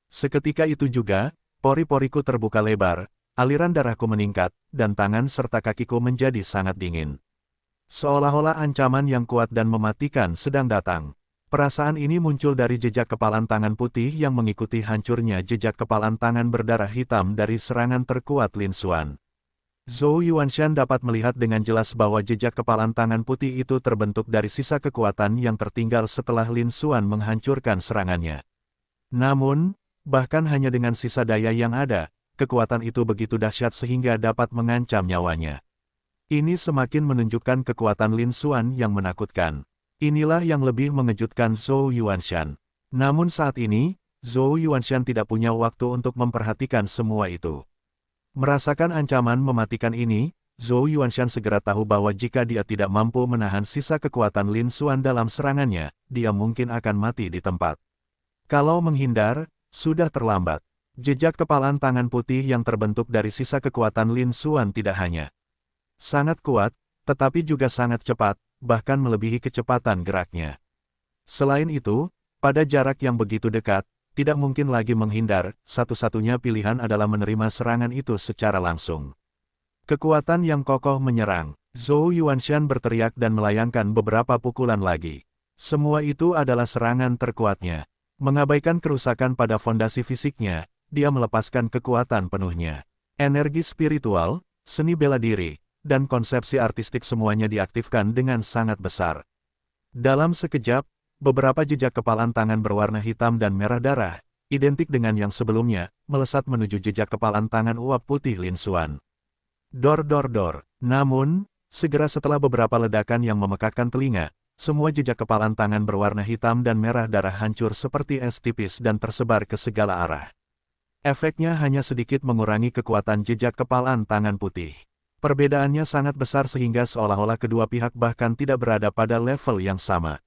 Seketika itu juga, pori-poriku terbuka lebar, aliran darahku meningkat, dan tangan serta kakiku menjadi sangat dingin. Seolah-olah ancaman yang kuat dan mematikan sedang datang. Perasaan ini muncul dari jejak kepalan tangan putih yang mengikuti hancurnya jejak kepalan tangan berdarah hitam dari serangan terkuat Lin Xuan. Zhou Yuanshan dapat melihat dengan jelas bahwa jejak kepalan tangan putih itu terbentuk dari sisa kekuatan yang tertinggal setelah Lin Xuan menghancurkan serangannya. Namun, bahkan hanya dengan sisa daya yang ada, kekuatan itu begitu dahsyat sehingga dapat mengancam nyawanya. Ini semakin menunjukkan kekuatan Lin Xuan yang menakutkan. Inilah yang lebih mengejutkan Zhou Yuanshan. Namun saat ini, Zhou Yuanshan tidak punya waktu untuk memperhatikan semua itu. Merasakan ancaman mematikan ini, Zhou Yuanshan segera tahu bahwa jika dia tidak mampu menahan sisa kekuatan Lin Xuan dalam serangannya, dia mungkin akan mati di tempat. Kalau menghindar, sudah terlambat. Jejak kepalan tangan putih yang terbentuk dari sisa kekuatan Lin Xuan tidak hanya sangat kuat, tetapi juga sangat cepat, bahkan melebihi kecepatan geraknya. Selain itu, pada jarak yang begitu dekat, tidak mungkin lagi menghindar, satu-satunya pilihan adalah menerima serangan itu secara langsung. Kekuatan yang kokoh menyerang. Zhou Yuanshan berteriak dan melayangkan beberapa pukulan lagi. Semua itu adalah serangan terkuatnya. Mengabaikan kerusakan pada fondasi fisiknya, dia melepaskan kekuatan penuhnya. Energi spiritual, seni bela diri, dan konsepsi artistik semuanya diaktifkan dengan sangat besar. Dalam sekejap, beberapa jejak kepalan tangan berwarna hitam dan merah darah, identik dengan yang sebelumnya, melesat menuju jejak kepalan tangan uap putih Lin Xuan. Dor dor dor. Namun, segera setelah beberapa ledakan yang memekakkan telinga, semua jejak kepalan tangan berwarna hitam dan merah darah hancur seperti es tipis dan tersebar ke segala arah. Efeknya hanya sedikit mengurangi kekuatan jejak kepalan tangan putih. Perbedaannya sangat besar sehingga seolah-olah kedua pihak bahkan tidak berada pada level yang sama.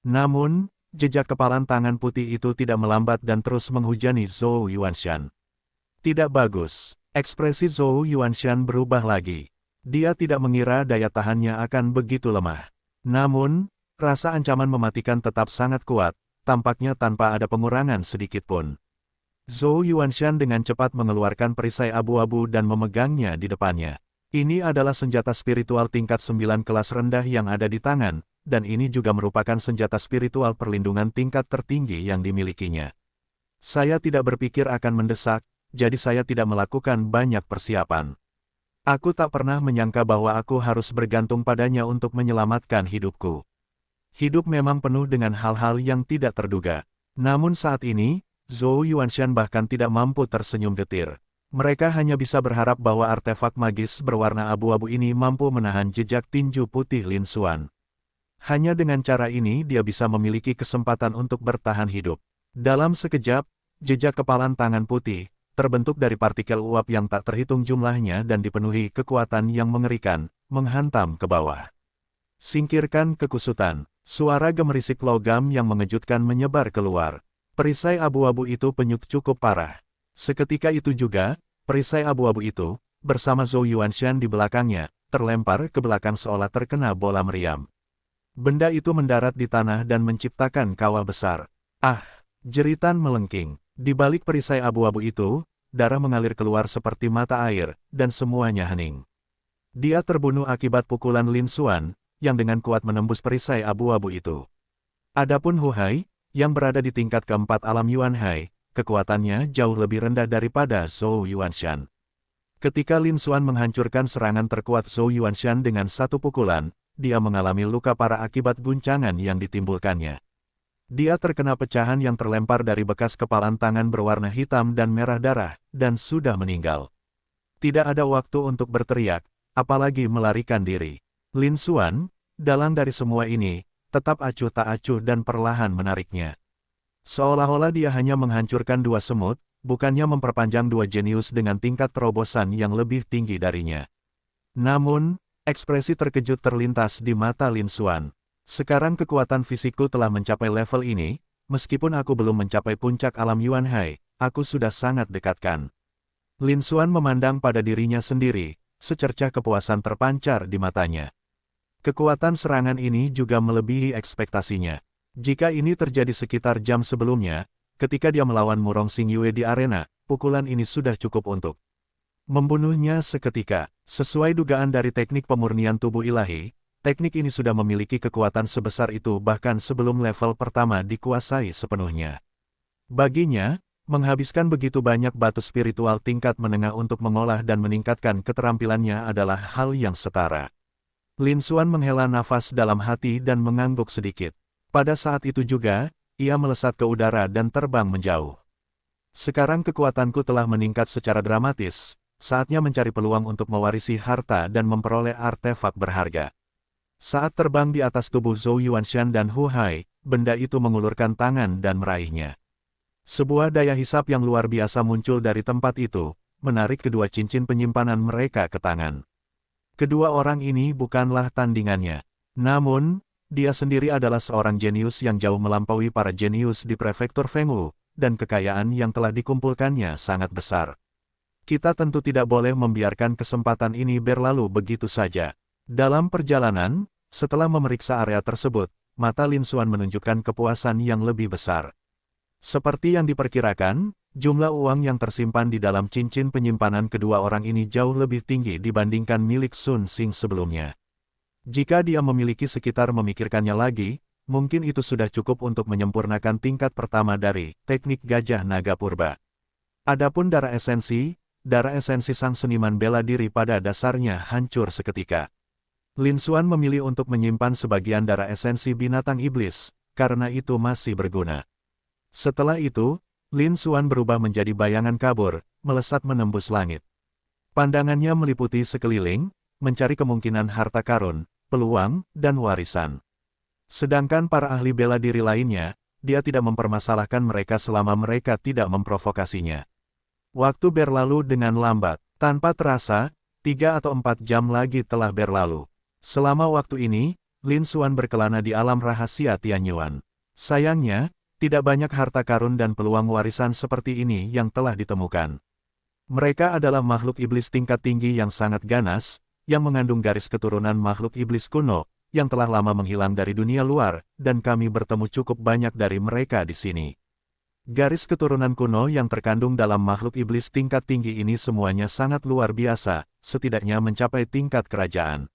Namun, jejak kepalan tangan putih itu tidak melambat dan terus menghujani Zhou Yuanshan. Tidak bagus. Ekspresi Zhou Yuanshan berubah lagi. Dia tidak mengira daya tahannya akan begitu lemah. Namun, rasa ancaman mematikan tetap sangat kuat, tampaknya tanpa ada pengurangan sedikit pun. Zhou Yuanshan dengan cepat mengeluarkan perisai abu-abu dan memegangnya di depannya. Ini adalah senjata spiritual tingkat 9 kelas rendah yang ada di tangan, dan ini juga merupakan senjata spiritual perlindungan tingkat tertinggi yang dimilikinya. Saya tidak berpikir akan mendesak, jadi saya tidak melakukan banyak persiapan. Aku tak pernah menyangka bahwa aku harus bergantung padanya untuk menyelamatkan hidupku. Hidup memang penuh dengan hal-hal yang tidak terduga. Namun saat ini, Zhou Yuanshan bahkan tidak mampu tersenyum getir. Mereka hanya bisa berharap bahwa artefak magis berwarna abu-abu ini mampu menahan jejak tinju putih Lin Xuan. Hanya dengan cara ini dia bisa memiliki kesempatan untuk bertahan hidup. Dalam sekejap, jejak kepalan tangan putih, terbentuk dari partikel uap yang tak terhitung jumlahnya dan dipenuhi kekuatan yang mengerikan, menghantam ke bawah. Singkirkan kekusutan, suara gemerisik logam yang mengejutkan menyebar keluar. Perisai abu-abu itu penyuk cukup parah. Seketika itu juga, perisai abu-abu itu, bersama Zhou Yuanshan di belakangnya, terlempar ke belakang seolah terkena bola meriam. Benda itu mendarat di tanah dan menciptakan kawah besar. Ah! Jeritan melengking. Di balik perisai abu-abu itu, darah mengalir keluar seperti mata air, dan semuanya hening. Dia terbunuh akibat pukulan Lin Xuan, yang dengan kuat menembus perisai abu-abu itu. Adapun Hu Hai, yang berada di tingkat keempat alam Yuan Hai, kekuatannya jauh lebih rendah daripada Zhou Yuanshan. Ketika Lin Xuan menghancurkan serangan terkuat Zhou Yuanshan dengan satu pukulan, dia mengalami luka parah akibat guncangan yang ditimbulkannya. Dia terkena pecahan yang terlempar dari bekas kepalan tangan berwarna hitam dan merah darah, dan sudah meninggal. Tidak ada waktu untuk berteriak, apalagi melarikan diri. Lin Xuan, dalang dari semua ini, tetap acuh tak acuh dan perlahan menariknya. Seolah-olah dia hanya menghancurkan dua semut, bukannya memperpanjang dua jenius dengan tingkat terobosan yang lebih tinggi darinya. Namun, ekspresi terkejut terlintas di mata Lin Xuan. Sekarang kekuatan fisikku telah mencapai level ini, meskipun aku belum mencapai puncak alam Yuan Hai, aku sudah sangat dekatkan. Lin Xuan memandang pada dirinya sendiri, secercah kepuasan terpancar di matanya. Kekuatan serangan ini juga melebihi ekspektasinya. Jika ini terjadi sekitar jam sebelumnya, ketika dia melawan Murong Xingyue di arena, pukulan ini sudah cukup untuk membunuhnya seketika. Sesuai dugaan dari teknik pemurnian tubuh ilahi, teknik ini sudah memiliki kekuatan sebesar itu bahkan sebelum level pertama dikuasai sepenuhnya. Baginya, menghabiskan begitu banyak batu spiritual tingkat menengah untuk mengolah dan meningkatkan keterampilannya adalah hal yang setara. Lin Xuan menghela nafas dalam hati dan mengangguk sedikit. Pada saat itu juga, ia melesat ke udara dan terbang menjauh. Sekarang kekuatanku telah meningkat secara dramatis. Saatnya mencari peluang untuk mewarisi harta dan memperoleh artefak berharga. Saat terbang di atas tubuh Zhou Yuanshan dan Hu Hai, benda itu mengulurkan tangan dan meraihnya. Sebuah daya hisap yang luar biasa muncul dari tempat itu, menarik kedua cincin penyimpanan mereka ke tangan. Kedua orang ini bukanlah tandingannya. Namun, dia sendiri adalah seorang jenius yang jauh melampaui para jenius di prefektur Fengwu, dan kekayaan yang telah dikumpulkannya sangat besar. Kita tentu tidak boleh membiarkan kesempatan ini berlalu begitu saja. Dalam perjalanan, setelah memeriksa area tersebut, mata Lin Xuan menunjukkan kepuasan yang lebih besar. Seperti yang diperkirakan, jumlah uang yang tersimpan di dalam cincin penyimpanan kedua orang ini jauh lebih tinggi dibandingkan milik Sun Xing sebelumnya. Jika dia memiliki sekitar memikirkannya lagi, mungkin itu sudah cukup untuk menyempurnakan tingkat pertama dari teknik gajah naga purba. Adapun darah esensi sang seniman bela diri pada dasarnya hancur seketika. Lin Xuan memilih untuk menyimpan sebagian darah esensi binatang iblis, karena itu masih berguna. Setelah itu, Lin Xuan berubah menjadi bayangan kabur, melesat menembus langit. Pandangannya meliputi sekeliling, mencari kemungkinan harta karun, peluang, dan warisan. Sedangkan para ahli bela diri lainnya, dia tidak mempermasalahkan mereka selama mereka tidak memprovokasinya. Waktu berlalu dengan lambat, tanpa terasa, 3 atau 4 jam lagi telah berlalu. Selama waktu ini, Lin Xuan berkelana di alam rahasia Tianyuan. Sayangnya, tidak banyak harta karun dan peluang warisan seperti ini yang telah ditemukan. Mereka adalah makhluk iblis tingkat tinggi yang sangat ganas, yang mengandung garis keturunan makhluk iblis kuno, yang telah lama menghilang dari dunia luar, dan kami bertemu cukup banyak dari mereka di sini. Garis keturunan kuno yang terkandung dalam makhluk iblis tingkat tinggi ini semuanya sangat luar biasa, setidaknya mencapai tingkat kerajaan.